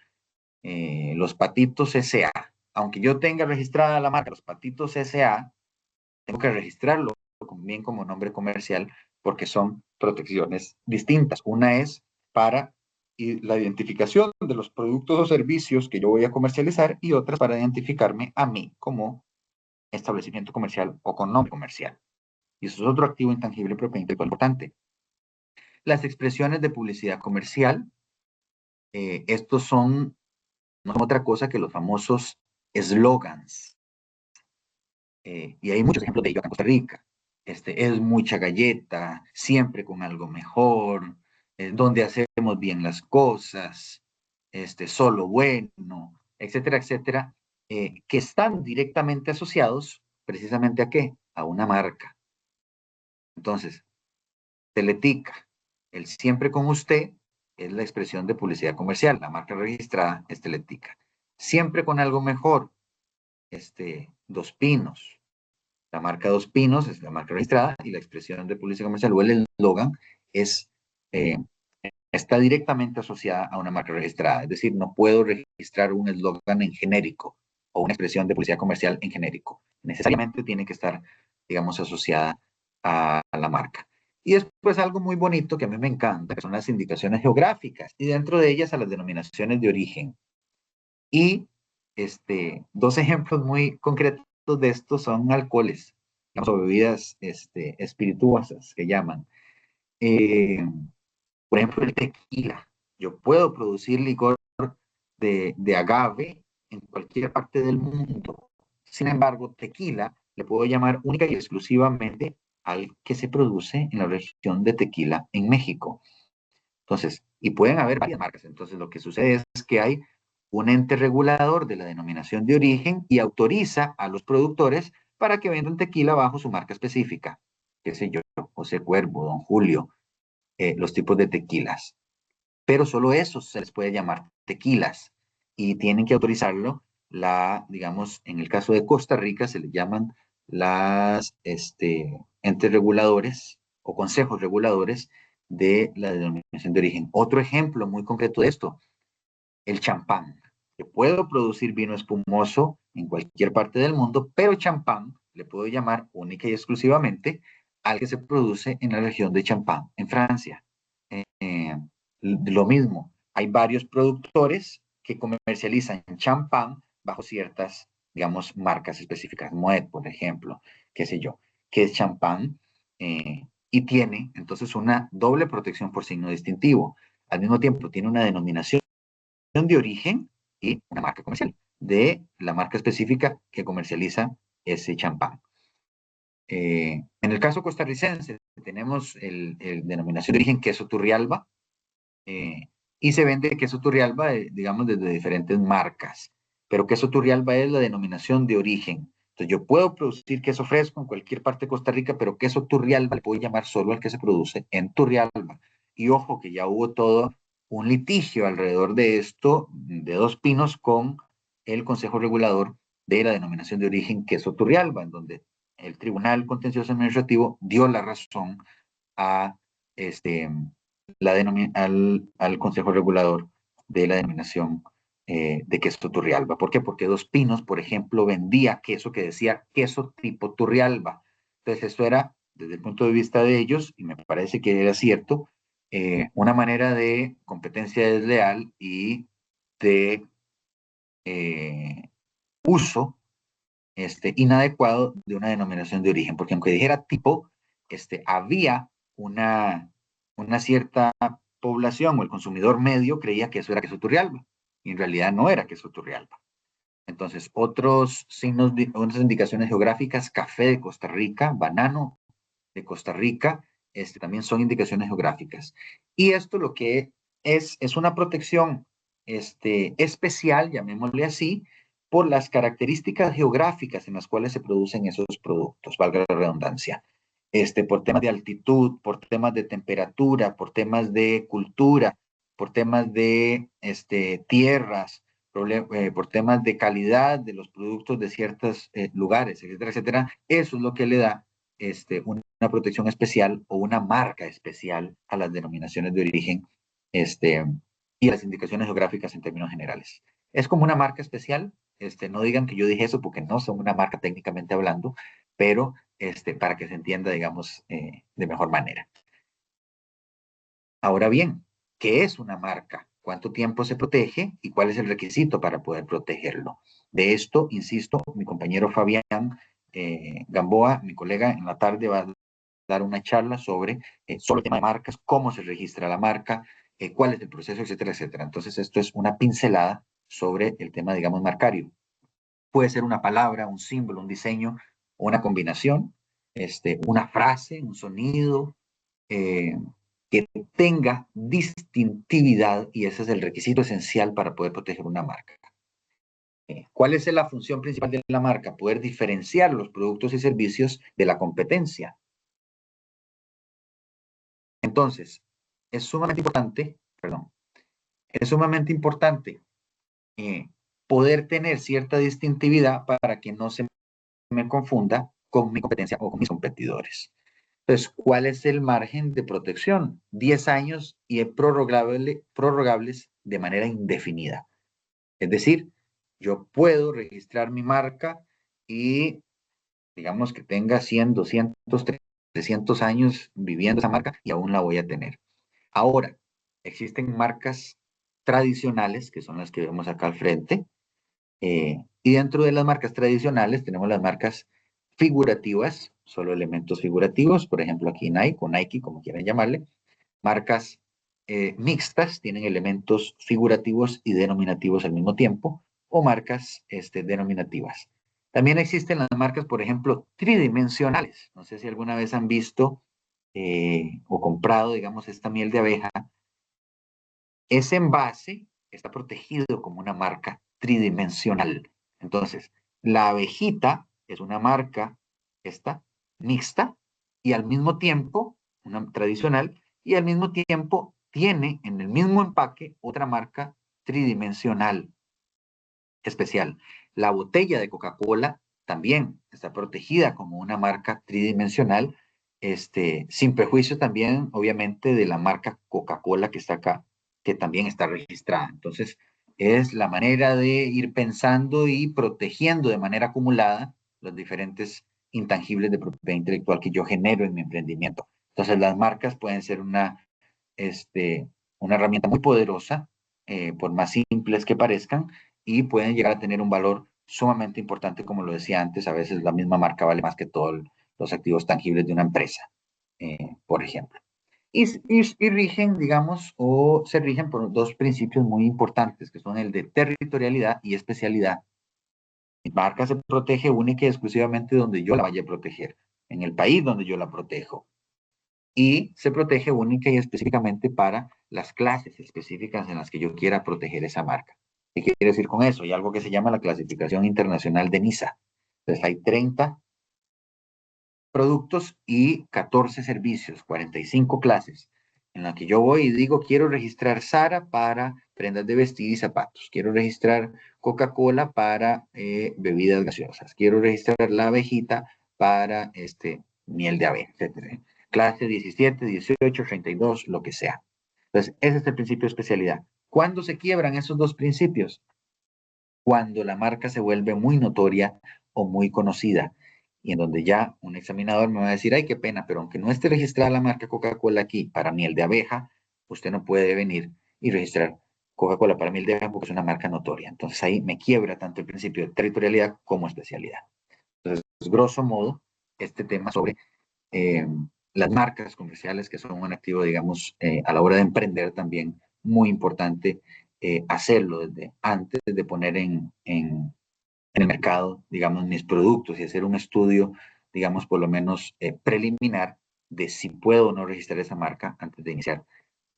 Los Patitos S.A. Aunque yo tenga registrada la marca Los Patitos S.A., tengo que registrarlo bien como nombre comercial porque son protecciones distintas. Una es para la identificación de los productos o servicios que yo voy a comercializar y otra para identificarme a mí como establecimiento comercial o con nombre comercial. Y eso es otro activo intangible propiedad intelectual importante. Las expresiones de publicidad comercial, estos son no son otra cosa que los famosos eslogans. Y hay muchos ejemplos de ello acá en Costa Rica. es mucha galleta, siempre con algo mejor, donde hacemos bien las cosas, solo bueno, etcétera, etcétera, que están directamente asociados precisamente ¿a qué? A una marca. Entonces, Teletica, el siempre con usted es la expresión de publicidad comercial, la marca registrada es Teletica. Siempre con algo mejor, Dos Pinos, la marca Dos Pinos es la marca registrada y la expresión de publicidad comercial o el eslogan es, está directamente asociada a una marca registrada. Es decir, no puedo registrar un eslogan en genérico o una expresión de publicidad comercial en genérico. Necesariamente tiene que estar, digamos, asociada a la marca. Y después algo muy bonito que a mí me encanta, que son las indicaciones geográficas y dentro de ellas a las denominaciones de origen. Y dos ejemplos muy concretos de esto son alcoholes, digamos, o bebidas espirituosas que llaman. Por ejemplo, el tequila. Yo puedo producir licor de agave en cualquier parte del mundo. Sin embargo, tequila le puedo llamar única y exclusivamente al que se produce en la región de Tequila en México. Entonces, y pueden haber varias marcas. Entonces, lo que sucede es que hay un ente regulador de la denominación de origen y autoriza a los productores para que vendan tequila bajo su marca específica. Qué sé yo, José Cuervo, Don Julio, los tipos de tequilas. Pero solo esos se les puede llamar tequilas y tienen que autorizarlo digamos, en el caso de Costa Rica se le llaman las entes reguladores o consejos reguladores de la denominación de origen. Otro ejemplo muy concreto de esto, el champán. Yo puedo producir vino espumoso en cualquier parte del mundo, pero champán le puedo llamar única y exclusivamente al que se produce en la región de Champagne, en Francia. Lo mismo, hay varios productores que comercializan champán bajo ciertas, digamos, marcas específicas. Moet, por ejemplo, qué sé yo, que es champán y tiene entonces una doble protección por signo distintivo. Al mismo tiempo tiene una denominación de origen y una marca comercial de la marca específica que comercializa ese champán. En el caso costarricense tenemos el denominación de origen queso Turrialba, y se vende queso Turrialba, digamos, desde diferentes marcas. Pero queso Turrialba es la denominación de origen. Entonces, yo puedo producir queso fresco en cualquier parte de Costa Rica, pero queso Turrialba le puedo llamar solo al que se produce en Turrialba. Y ojo, que ya hubo todo un litigio alrededor de esto, de Dos Pinos, con el Consejo Regulador de la denominación de origen queso Turrialba, en donde el Tribunal Contencioso Administrativo dio la razón a al Consejo Regulador de la denominación de queso Turrialba. ¿Por qué? Porque Dos Pinos, por ejemplo, vendía queso que decía queso tipo Turrialba. Entonces, esto era, desde el punto de vista de ellos, y me parece que era cierto, una manera de competencia desleal y de uso inadecuado de una denominación de origen, porque aunque dijera tipo, había una cierta población o el consumidor medio creía que eso era queso Turrialba, y en realidad no era queso Turrialba. Entonces, otras indicaciones geográficas, café de Costa Rica, banano de Costa Rica, también son indicaciones geográficas. Y esto lo que es una protección especial, llamémosle así, por las características geográficas en las cuales se producen esos productos, valga la redundancia. Por temas de altitud, por temas de temperatura, por temas de cultura, por temas de tierras, por temas de calidad de los productos de ciertos lugares, etcétera, etcétera. Eso es lo que le da una protección especial o una marca especial a las denominaciones de origen y a las indicaciones geográficas en términos generales. Es como una marca especial. No digan que yo dije eso porque no son una marca técnicamente hablando, pero para que se entienda, digamos, de mejor manera. Ahora bien, ¿qué es una marca? ¿Cuánto tiempo se protege? ¿Y cuál es el requisito para poder protegerlo? De esto, insisto, mi compañero Fabián Gamboa, mi colega, en la tarde va a dar una charla sobre el tema de marcas, cómo se registra la marca, cuál es el proceso, etcétera, etcétera. Entonces, esto es una pincelada sobre el tema, digamos, marcario. Puede ser una palabra, un símbolo, un diseño o una combinación. una frase, un sonido, que tenga distintividad, y ese es el requisito esencial para poder proteger una marca. ¿Cuál es la función principal de la marca? Poder diferenciar los productos y servicios de la competencia. Entonces, es sumamente importante poder tener cierta distintividad para que no se me confunda con mi competencia o con mis competidores. Entonces, ¿cuál es el margen de protección? 10 años y prorrogables de manera indefinida. Es decir, yo puedo registrar mi marca y digamos que tenga 100, 200, 300 años viviendo esa marca y aún la voy a tener. Ahora, existen marcas tradicionales, que son las que vemos acá al frente, y dentro de las marcas tradicionales tenemos las marcas figurativas, solo elementos figurativos, por ejemplo aquí Nike o Nike, como quieran llamarle. Marcas mixtas, tienen elementos figurativos y denominativos al mismo tiempo, o marcas denominativas. También existen las marcas, por ejemplo, tridimensionales. No sé si alguna vez han visto o comprado, digamos, esta miel de abeja. Ese envase está protegido como una marca tridimensional. Entonces, la abejita es una marca mixta y al mismo tiempo, una tradicional, y al mismo tiempo tiene en el mismo empaque otra marca tridimensional especial. La botella de Coca-Cola también está protegida como una marca tridimensional, sin prejuicio también, obviamente, de la marca Coca-Cola que está acá, que también está registrada. Entonces, es la manera de ir pensando y protegiendo de manera acumulada los diferentes intangibles de propiedad intelectual que yo genero en mi emprendimiento. Entonces, las marcas pueden ser una herramienta muy poderosa, por más simples que parezcan, y pueden llegar a tener un valor sumamente importante, como lo decía antes. A veces la misma marca vale más que todos los activos tangibles de una empresa, por ejemplo. Y rigen, digamos, o se rigen por dos principios muy importantes, que son el de territorialidad y especialidad. Mi marca se protege única y exclusivamente donde yo la vaya a proteger, en el país donde yo la protejo. Y se protege única y específicamente para las clases específicas en las que yo quiera proteger esa marca. ¿Qué quiere decir con eso? Hay algo que se llama la clasificación internacional de NISA. Entonces hay 30 productos y 14 servicios, 45 clases, en la que yo voy y digo, quiero registrar Zara para prendas de vestir y zapatos, quiero registrar Coca-Cola para bebidas gaseosas, quiero registrar La Abejita para miel de abeja, etc. Clase 17, 18, 32, lo que sea. Entonces, ese es el principio de especialidad. ¿Cuándo se quiebran esos dos principios? Cuando la marca se vuelve muy notoria o muy conocida, y en donde ya un examinador me va a decir, ay, qué pena, pero aunque no esté registrada la marca Coca-Cola aquí para miel de abeja, usted no puede venir y registrar Coca-Cola para miel de abeja porque es una marca notoria. Entonces ahí me quiebra tanto el principio de territorialidad como especialidad. Entonces, grosso modo, este tema sobre las marcas comerciales, que son un activo, digamos, a la hora de emprender también muy importante hacerlo desde antes de poner en el mercado, digamos, mis productos, y hacer un estudio, digamos, por lo menos preliminar de si puedo o no registrar esa marca antes de iniciar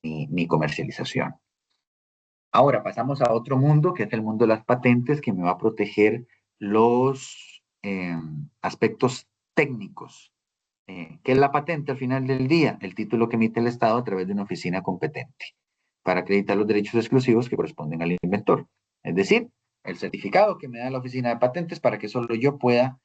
mi comercialización. Ahora pasamos a otro mundo, que es el mundo de las patentes, que me va a proteger los aspectos técnicos. ¿Qué es la patente al final del día? El título que emite el Estado a través de una oficina competente para acreditar los derechos exclusivos que corresponden al inventor. Es decir, el certificado que me da la oficina de patentes para que solo yo pueda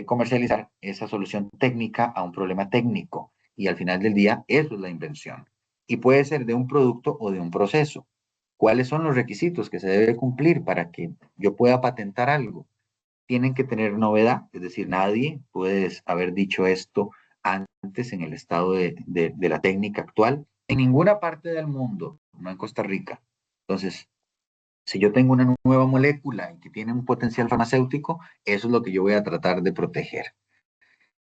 comercializar esa solución técnica a un problema técnico. Y al final del día, eso es la invención. Y puede ser de un producto o de un proceso. ¿Cuáles son los requisitos que se debe cumplir para que yo pueda patentar algo? Tienen que tener novedad, es decir, nadie puede haber dicho esto antes en el estado de la técnica actual, en ninguna parte del mundo, no en Costa Rica. Entonces, si yo tengo una nueva molécula y que tiene un potencial farmacéutico, eso es lo que yo voy a tratar de proteger.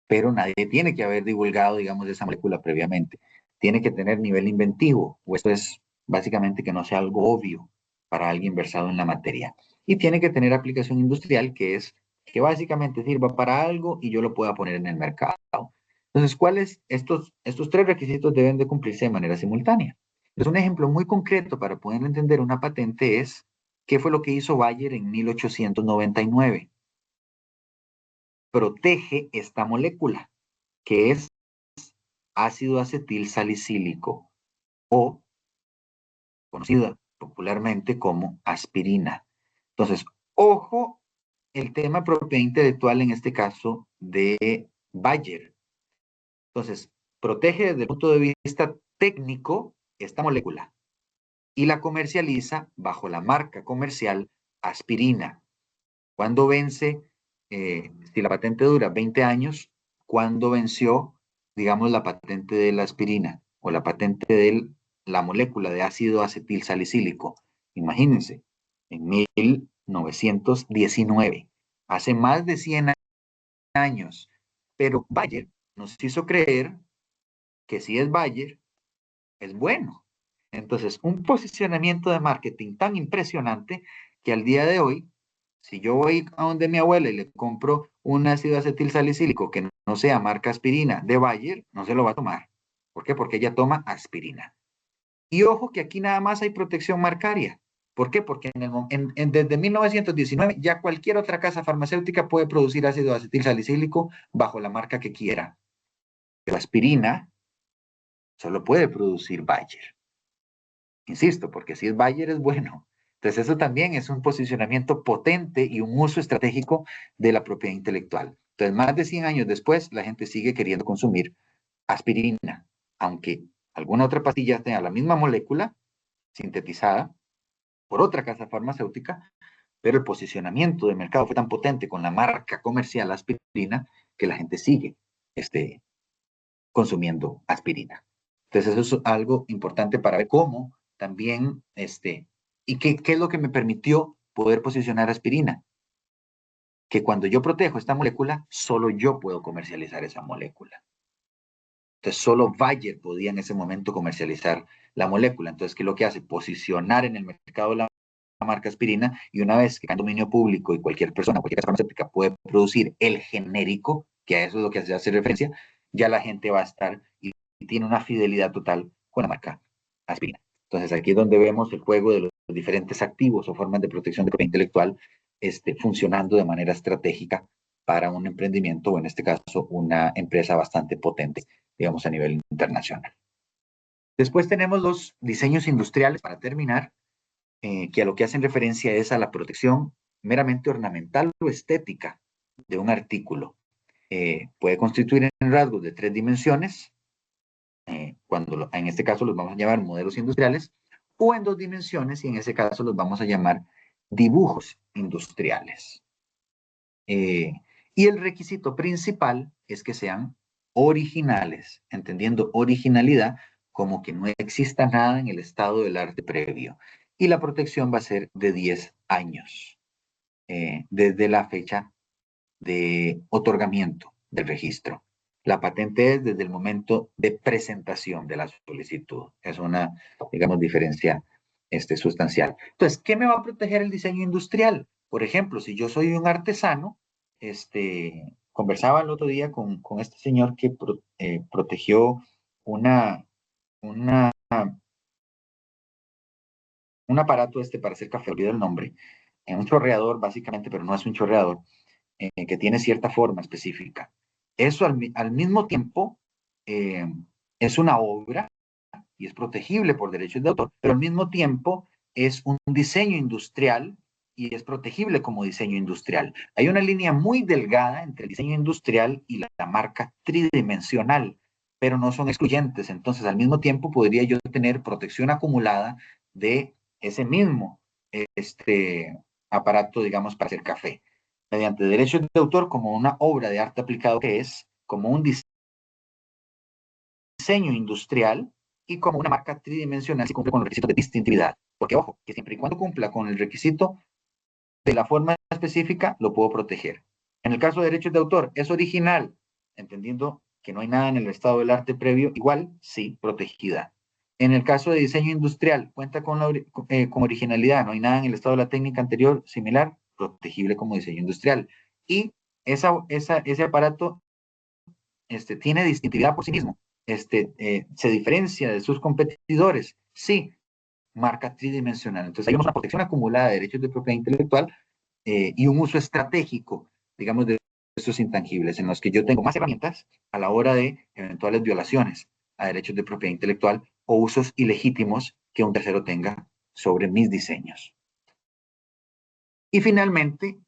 Pero nadie tiene que haber divulgado, digamos, esa molécula previamente. Tiene que tener nivel inventivo, o esto es básicamente que no sea algo obvio para alguien versado en la materia. Y tiene que tener aplicación industrial, que es que básicamente sirva para algo y yo lo pueda poner en el mercado. Entonces, estos 3 requisitos deben de cumplirse de manera simultánea. Entonces, un ejemplo muy concreto para poder entender una patente es qué fue lo que hizo Bayer en 1899. Protege esta molécula, que es ácido acetil salicílico, o conocida popularmente como aspirina. Entonces, ojo el tema propiedad intelectual en este caso de Bayer. Entonces, protege desde el punto de vista técnico esta molécula y la comercializa bajo la marca comercial aspirina. ¿Cuándo vence? Si la patente dura 20 años, ¿cuándo venció, digamos, la patente de la aspirina o la patente de la molécula de ácido acetil salicílico? Imagínense, en 1919, hace más de 100 años, pero Bayer nos hizo creer que si es Bayer, es bueno. Entonces, un posicionamiento de marketing tan impresionante que al día de hoy, si yo voy a donde mi abuela y le compro un ácido acetil salicílico que no sea marca aspirina de Bayer, no se lo va a tomar. ¿Por qué? Porque ella toma aspirina. Y ojo que aquí nada más hay protección marcaria. ¿Por qué? Porque desde 1919 ya cualquier otra casa farmacéutica puede producir ácido acetil salicílico bajo la marca que quiera. Pero aspirina solo puede producir Bayer. Insisto, porque si es Bayer es bueno. Entonces eso también es un posicionamiento potente y un uso estratégico de la propiedad intelectual. Entonces más de 100 años después la gente sigue queriendo consumir aspirina, aunque alguna otra pastilla tenga la misma molécula sintetizada por otra casa farmacéutica, pero el posicionamiento de mercado fue tan potente con la marca comercial aspirina que la gente sigue consumiendo aspirina. Entonces eso es algo importante para ver cómo también, y qué es lo que me permitió poder posicionar aspirina. Que cuando yo protejo esta molécula, solo yo puedo comercializar esa molécula. Entonces solo Bayer podía en ese momento comercializar la molécula. Entonces, ¿qué es lo que hace? Posicionar en el mercado la marca aspirina, y una vez que en dominio público y cualquier persona, cualquier farmacéutica puede producir el genérico, que a eso es lo que hace referencia, ya la gente va a estar y tiene una fidelidad total con la marca aspirina. Entonces aquí es donde vemos el juego de los diferentes activos o formas de protección de propiedad intelectual funcionando de manera estratégica para un emprendimiento, o en este caso una empresa bastante potente, digamos, a nivel internacional. Después tenemos los diseños industriales, para terminar, que a lo que hacen referencia es a la protección meramente ornamental o estética de un artículo. Puede constituir en rasgos de 3 dimensiones, cuando en este caso los vamos a llamar modelos industriales, o en 2 dimensiones, y en ese caso los vamos a llamar dibujos industriales. Y el requisito principal es que sean originales, entendiendo originalidad como que no exista nada en el estado del arte previo. Y la protección va a ser de 10 años, desde la fecha de otorgamiento del registro. La patente es desde el momento de presentación de la solicitud. Es una, digamos, diferencia sustancial. Entonces, ¿qué me va a proteger el diseño industrial? Por ejemplo, si yo soy un artesano, conversaba el otro día con este señor que protegió un aparato para hacer café, olvido el nombre, un chorreador básicamente, pero no es un chorreador, que tiene cierta forma específica. Eso al mismo tiempo es una obra y es protegible por derechos de autor, pero al mismo tiempo es un diseño industrial y es protegible como diseño industrial. Hay una línea muy delgada entre el diseño industrial y la marca tridimensional, pero no son excluyentes. Entonces, al mismo tiempo podría yo tener protección acumulada de ese mismo aparato, digamos, para hacer café, mediante derechos de autor como una obra de arte aplicado, que es como un diseño industrial, y como una marca tridimensional si cumple con los requisitos de distintividad. Porque, ojo, que siempre y cuando cumpla con el requisito de la forma específica, lo puedo proteger. En el caso de derechos de autor, ¿es original? Entendiendo que no hay nada en el estado del arte previo, igual, sí, protegida. En el caso de diseño industrial, cuenta con originalidad, no hay nada en el estado de la técnica anterior similar, protegible como diseño industrial. Y ese aparato tiene distintividad por sí mismo. Se diferencia de sus competidores. Sí, marca tridimensional. Entonces, hay una protección acumulada de derechos de propiedad intelectual y un uso estratégico, digamos, de estos intangibles, en los que yo tengo más herramientas a la hora de eventuales violaciones a derechos de propiedad intelectual o usos ilegítimos que un tercero tenga sobre mis diseños. Y finalmente,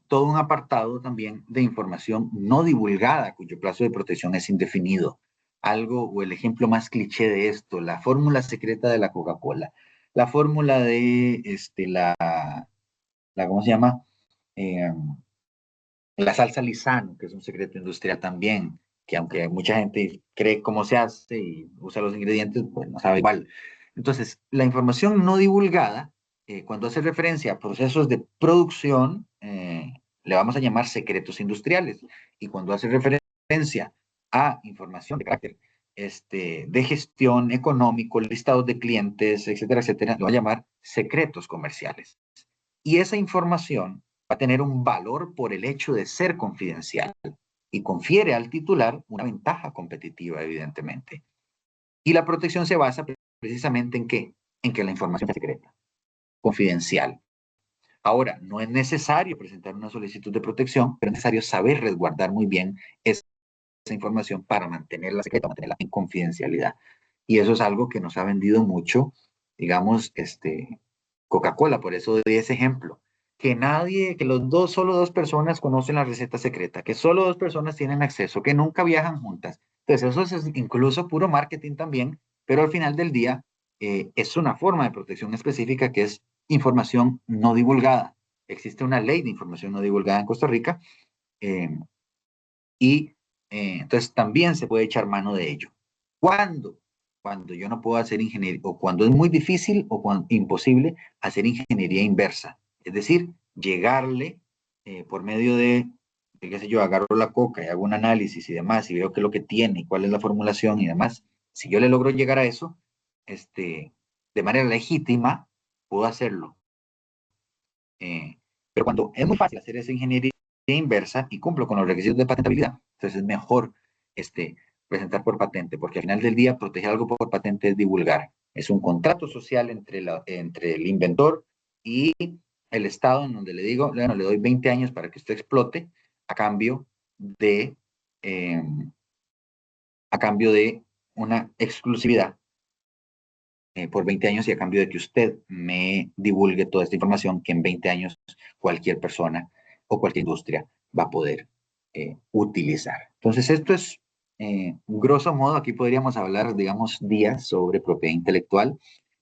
todo un apartado también de información no divulgada, cuyo plazo de protección es indefinido. Algo, o el ejemplo más cliché de esto, la fórmula secreta de la Coca-Cola, la fórmula de ¿cómo se llama? Eh, la salsa Lizano, que es un secreto industrial también, que aunque mucha gente cree cómo se hace y usa los ingredientes, pues no sabe igual. Entonces, la información no divulgada, cuando hace referencia a procesos de producción, le vamos a llamar secretos industriales. Y cuando hace referencia a información de carácter de gestión económico, listados de clientes, etcétera, etcétera, lo va a llamar secretos comerciales. Y esa información va a tener un valor por el hecho de ser confidencial y confiere al titular una ventaja competitiva, evidentemente. Y la protección se basa precisamente ¿en qué? En que la información sea secreta, confidencial. Ahora, no es necesario presentar una solicitud de protección, pero es necesario saber resguardar muy bien esa información para mantenerla secreta, mantenerla en confidencialidad. Y eso es algo que nos ha vendido mucho, digamos, Coca-Cola, por eso doy ese ejemplo. Que solo dos personas conocen la receta secreta, que solo dos personas tienen acceso, que nunca viajan juntas. Entonces, eso es incluso puro marketing también, pero al final del día es una forma de protección específica que es información no divulgada. Existe una ley de información no divulgada en Costa Rica y entonces también se puede echar mano de ello. ¿Cuándo? Cuando yo no puedo hacer ingeniería, o cuando es muy difícil o imposible hacer ingeniería inversa. Es decir, llegarle por medio de, qué sé yo, agarro la coca y hago un análisis y demás, y veo qué es lo que tiene, y cuál es la formulación y demás. Si yo le logro llegar a eso, de manera legítima, puedo hacerlo. Pero cuando es muy fácil hacer esa ingeniería inversa y cumplo con los requisitos de patentabilidad, entonces es mejor presentar por patente, porque al final del día proteger algo por patente es divulgar. Es un contrato social entre el inventor y el Estado, en donde le digo, bueno, le doy 20 años para que usted explote a cambio de una exclusividad por 20 años y a cambio de que usted me divulgue toda esta información que en 20 años cualquier persona o cualquier industria va a poder utilizar. Entonces, esto es, grosso modo, aquí podríamos hablar, digamos, días sobre propiedad intelectual,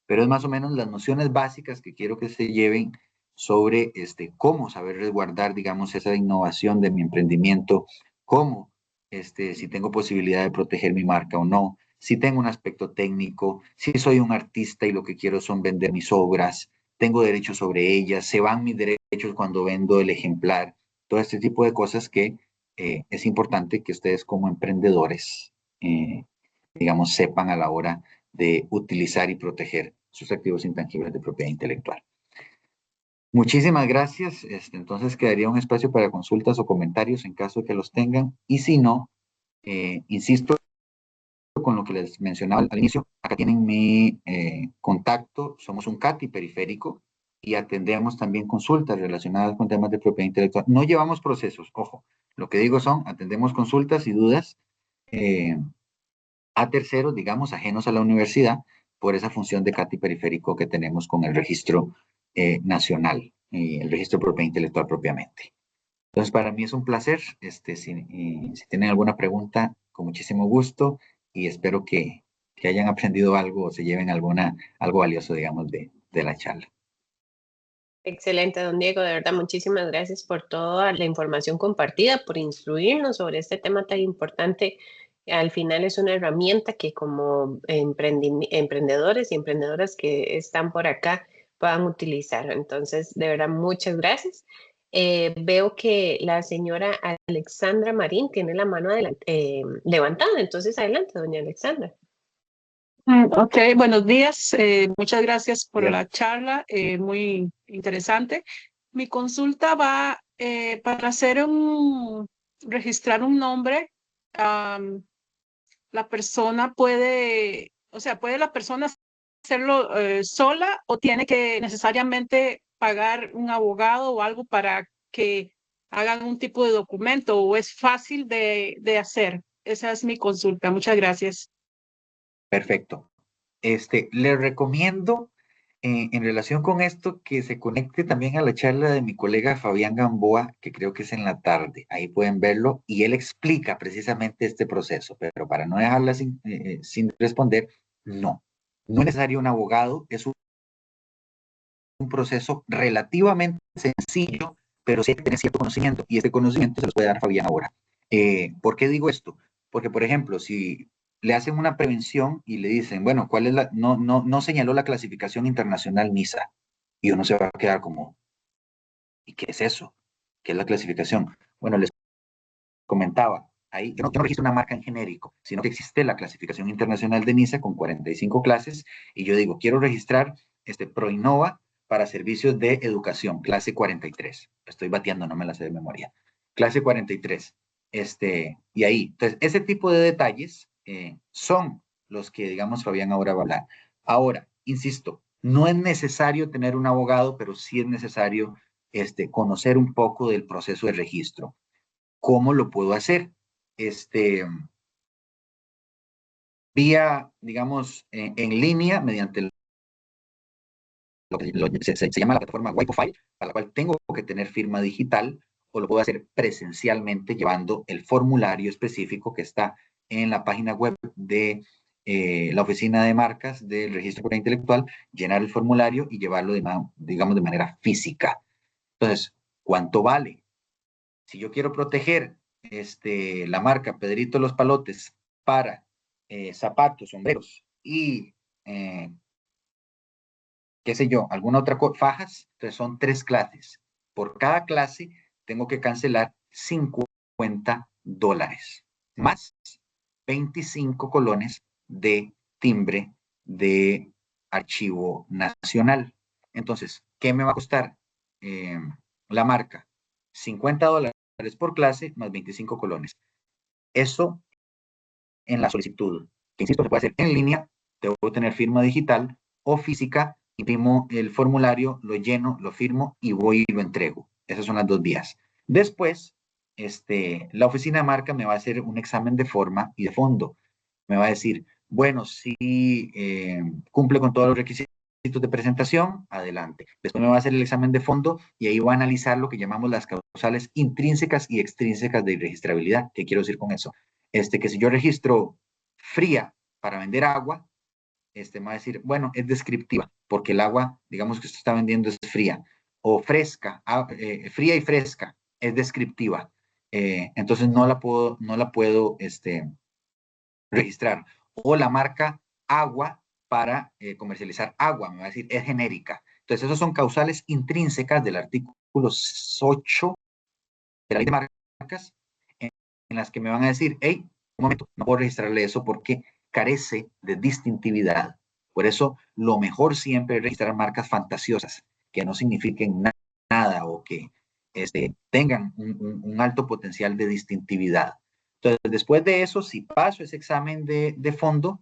pero es más o menos las nociones básicas que quiero que se lleven sobre cómo saber resguardar, digamos, esa innovación de mi emprendimiento, cómo, si tengo posibilidad de proteger mi marca o no, si tengo un aspecto técnico, si soy un artista y lo que quiero son vender mis obras, tengo derechos sobre ellas, se van mis derechos cuando vendo el ejemplar, todo este tipo de cosas que es importante que ustedes como emprendedores, digamos, sepan a la hora de utilizar y proteger sus activos intangibles de propiedad intelectual. Muchísimas gracias. Entonces quedaría un espacio para consultas o comentarios en caso de que los tengan. Y si no, insisto con lo que les mencionaba al inicio, acá tienen mi contacto, somos un CATI periférico y atendemos también consultas relacionadas con temas de propiedad intelectual. No llevamos procesos, ojo, lo que digo atendemos consultas y dudas a terceros, digamos, ajenos a la universidad, por esa función de CATI periférico que tenemos con el registro nacional, el registro de propiedad intelectual propiamente. Entonces, para mí es un placer. Si tienen alguna pregunta, con muchísimo gusto y espero que hayan aprendido algo o se lleven algo valioso, digamos, de la charla. Excelente, don Diego. De verdad, muchísimas gracias por toda la información compartida, por instruirnos sobre este tema tan importante. Al final es una herramienta que como emprendedores y emprendedoras que están por acá puedan utilizar. Entonces, de verdad, muchas gracias. Veo que la señora Alexandra Marín tiene la mano levantada. Entonces, adelante, doña Alexandra. Ok, buenos días. Muchas gracias por la charla, muy interesante. Mi consulta va para registrar un nombre, la persona puede, o sea, ¿puede la persona hacerlo sola o tiene que necesariamente pagar un abogado o algo para que hagan un tipo de documento o es fácil de hacer? Esa es mi consulta. Muchas gracias. Perfecto. Le recomiendo en relación con esto que se conecte también a la charla de mi colega Fabián Gamboa, que creo que es en la tarde. Ahí pueden verlo y él explica precisamente este proceso, pero para no dejarla sin responder, no. No es necesario un abogado, es un proceso relativamente sencillo, pero sí hay que tener cierto conocimiento y este conocimiento se los puede dar Fabián ahora. ¿Por qué digo esto? Porque, por ejemplo, si le hacen una prevención y le dicen, bueno, ¿cuál es la, no señaló la clasificación internacional NISA? Y uno se va a quedar como, ¿y qué es eso? ¿Qué es la clasificación? Bueno, les comentaba, ahí yo no registro una marca en genérico, sino que existe la clasificación internacional de NISA con 45 clases y yo digo, quiero registrar ProInnova para servicios de educación, clase 43. Estoy bateando, no me la sé de memoria. Clase 43. Y ahí, entonces, ese tipo de detalles son los que, digamos, Fabián ahora va a hablar. Ahora, insisto, no es necesario tener un abogado, pero sí es necesario conocer un poco del proceso de registro. ¿Cómo lo puedo hacer? Vía, digamos, en línea, mediante lo que se llama la plataforma Wipo-File, para la cual tengo que tener firma digital, o lo puedo hacer presencialmente llevando el formulario específico que está en la página web de la oficina de marcas del registro de propiedad intelectual, llenar el formulario y llevarlo, digamos, de manera física. Entonces, ¿cuánto vale? Si yo quiero proteger la marca Pedrito Los Palotes para zapatos, sombreros y qué sé yo, alguna otra cosa, fajas, entonces son 3 clases. Por cada clase tengo que cancelar $50 más 25 colones de timbre de archivo nacional. Entonces, ¿qué me va a costar la marca? $50 por clase más 25 colones. Eso en la solicitud, que insisto, se puede hacer en línea, debo tener firma digital o física, imprimo el formulario, lo lleno, lo firmo y voy y lo entrego. Esas son las 2 vías. Después, la oficina de marca me va a hacer un examen de forma y de fondo. Me va a decir, bueno, si cumple con todos los requisitos de presentación, adelante. Después me va a hacer el examen de fondo y ahí va a analizar lo que llamamos las causales intrínsecas y extrínsecas de irregistrabilidad. ¿Qué quiero decir con eso? Que si yo registro fría para vender agua, me va a decir, bueno, es descriptiva, porque el agua, digamos que usted está vendiendo es fría, o fresca, fría y fresca, es descriptiva. Entonces no la puedo registrar. O la marca agua para comercializar agua, me va a decir, es genérica. Entonces, esas son causales intrínsecas del artículo 8 de la ley de marcas, en las que me van a decir, hey, un momento, no puedo registrarle eso porque carece de distintividad. Por eso, lo mejor siempre es registrar marcas fantasiosas, que no signifiquen nada o que tengan un alto potencial de distintividad. Entonces, después de eso, si paso ese examen de fondo,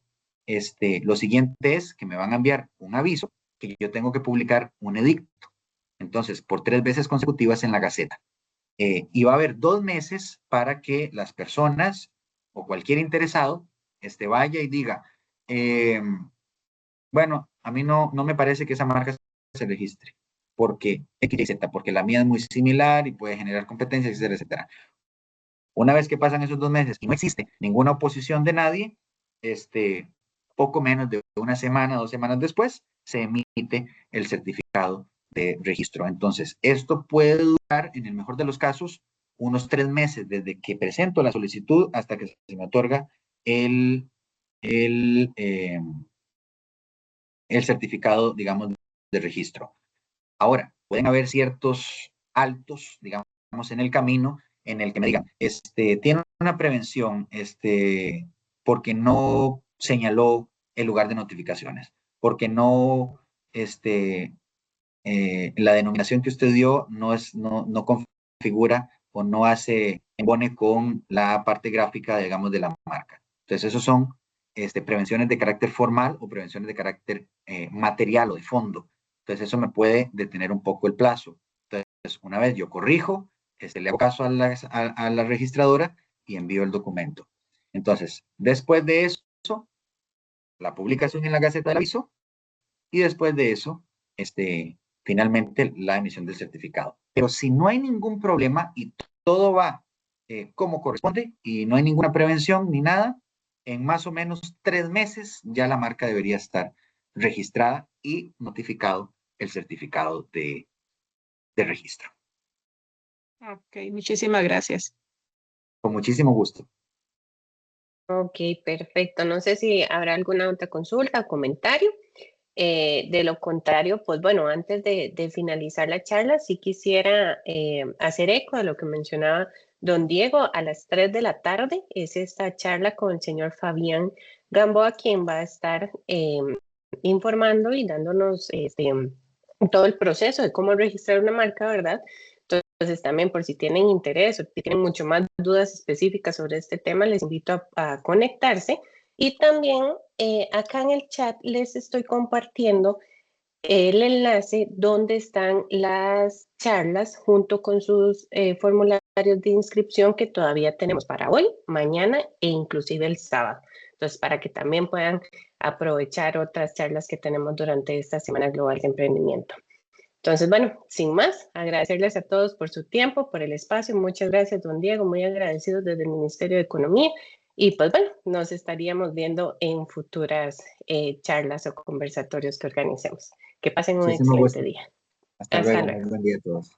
lo siguiente es que me van a enviar un aviso que yo tengo que publicar un edicto. Entonces, por 3 veces consecutivas en la Gaceta. Y va a haber 2 meses para que las personas o cualquier interesado vaya y diga, bueno, a mí no me parece que esa marca se registre, porque X, Y, Z, porque la mía es muy similar y puede generar competencias, etcétera, etcétera. Una vez que pasan esos 2 meses y no existe ninguna oposición de nadie, poco menos de una semana, 2 semanas después, se emite el certificado de registro. Entonces, esto puede durar, en el mejor de los casos, unos 3 meses desde que presento la solicitud hasta que se me otorga el certificado, digamos, de registro. Ahora, pueden haber ciertos altos, digamos, en el camino en el que me digan, tiene una prevención, porque no señaló el lugar de notificaciones, porque no, la denominación que usted dio no confirma configura o no hace embone con la parte gráfica, digamos, de la marca. Entonces, esos son prevenciones de carácter formal o prevenciones de carácter material o de fondo. Entonces, eso me puede detener un poco el plazo. Entonces, una vez yo corrijo, le hago caso a la registradora y envío el documento. Entonces, después de eso, la publicación en la Gaceta del Aviso y después de eso, finalmente la emisión del certificado. Pero si no hay ningún problema y todo va como corresponde y no hay ninguna prevención ni nada, en más o menos 3 meses ya la marca debería estar registrada y notificado el certificado de registro. Ok, muchísimas gracias. Con muchísimo gusto. Ok, perfecto. No sé si habrá alguna otra consulta o comentario. De lo contrario, pues bueno, antes de finalizar la charla, sí quisiera hacer eco de lo que mencionaba don Diego. A las 3 de la tarde es esta charla con el señor Fabián Gamboa, quien va a estar informando y dándonos todo el proceso de cómo registrar una marca, ¿verdad? Entonces también por si tienen interés o si tienen mucho más dudas específicas sobre este tema, les invito a conectarse. Y también acá en el chat les estoy compartiendo el enlace donde están las charlas junto con sus formularios de inscripción que todavía tenemos para hoy, mañana e inclusive el sábado. Entonces, para que también puedan aprovechar otras charlas que tenemos durante esta Semana Global de Emprendimiento. Entonces, bueno, sin más, agradecerles a todos por su tiempo, por el espacio. Muchas gracias, don Diego, muy agradecidos desde el Ministerio de Economía. Y pues bueno, nos estaríamos viendo en futuras charlas o conversatorios que organicemos. Que pasen un Muchísimo excelente gusto. día. Hasta Hasta luego. luego. Buen día a todos.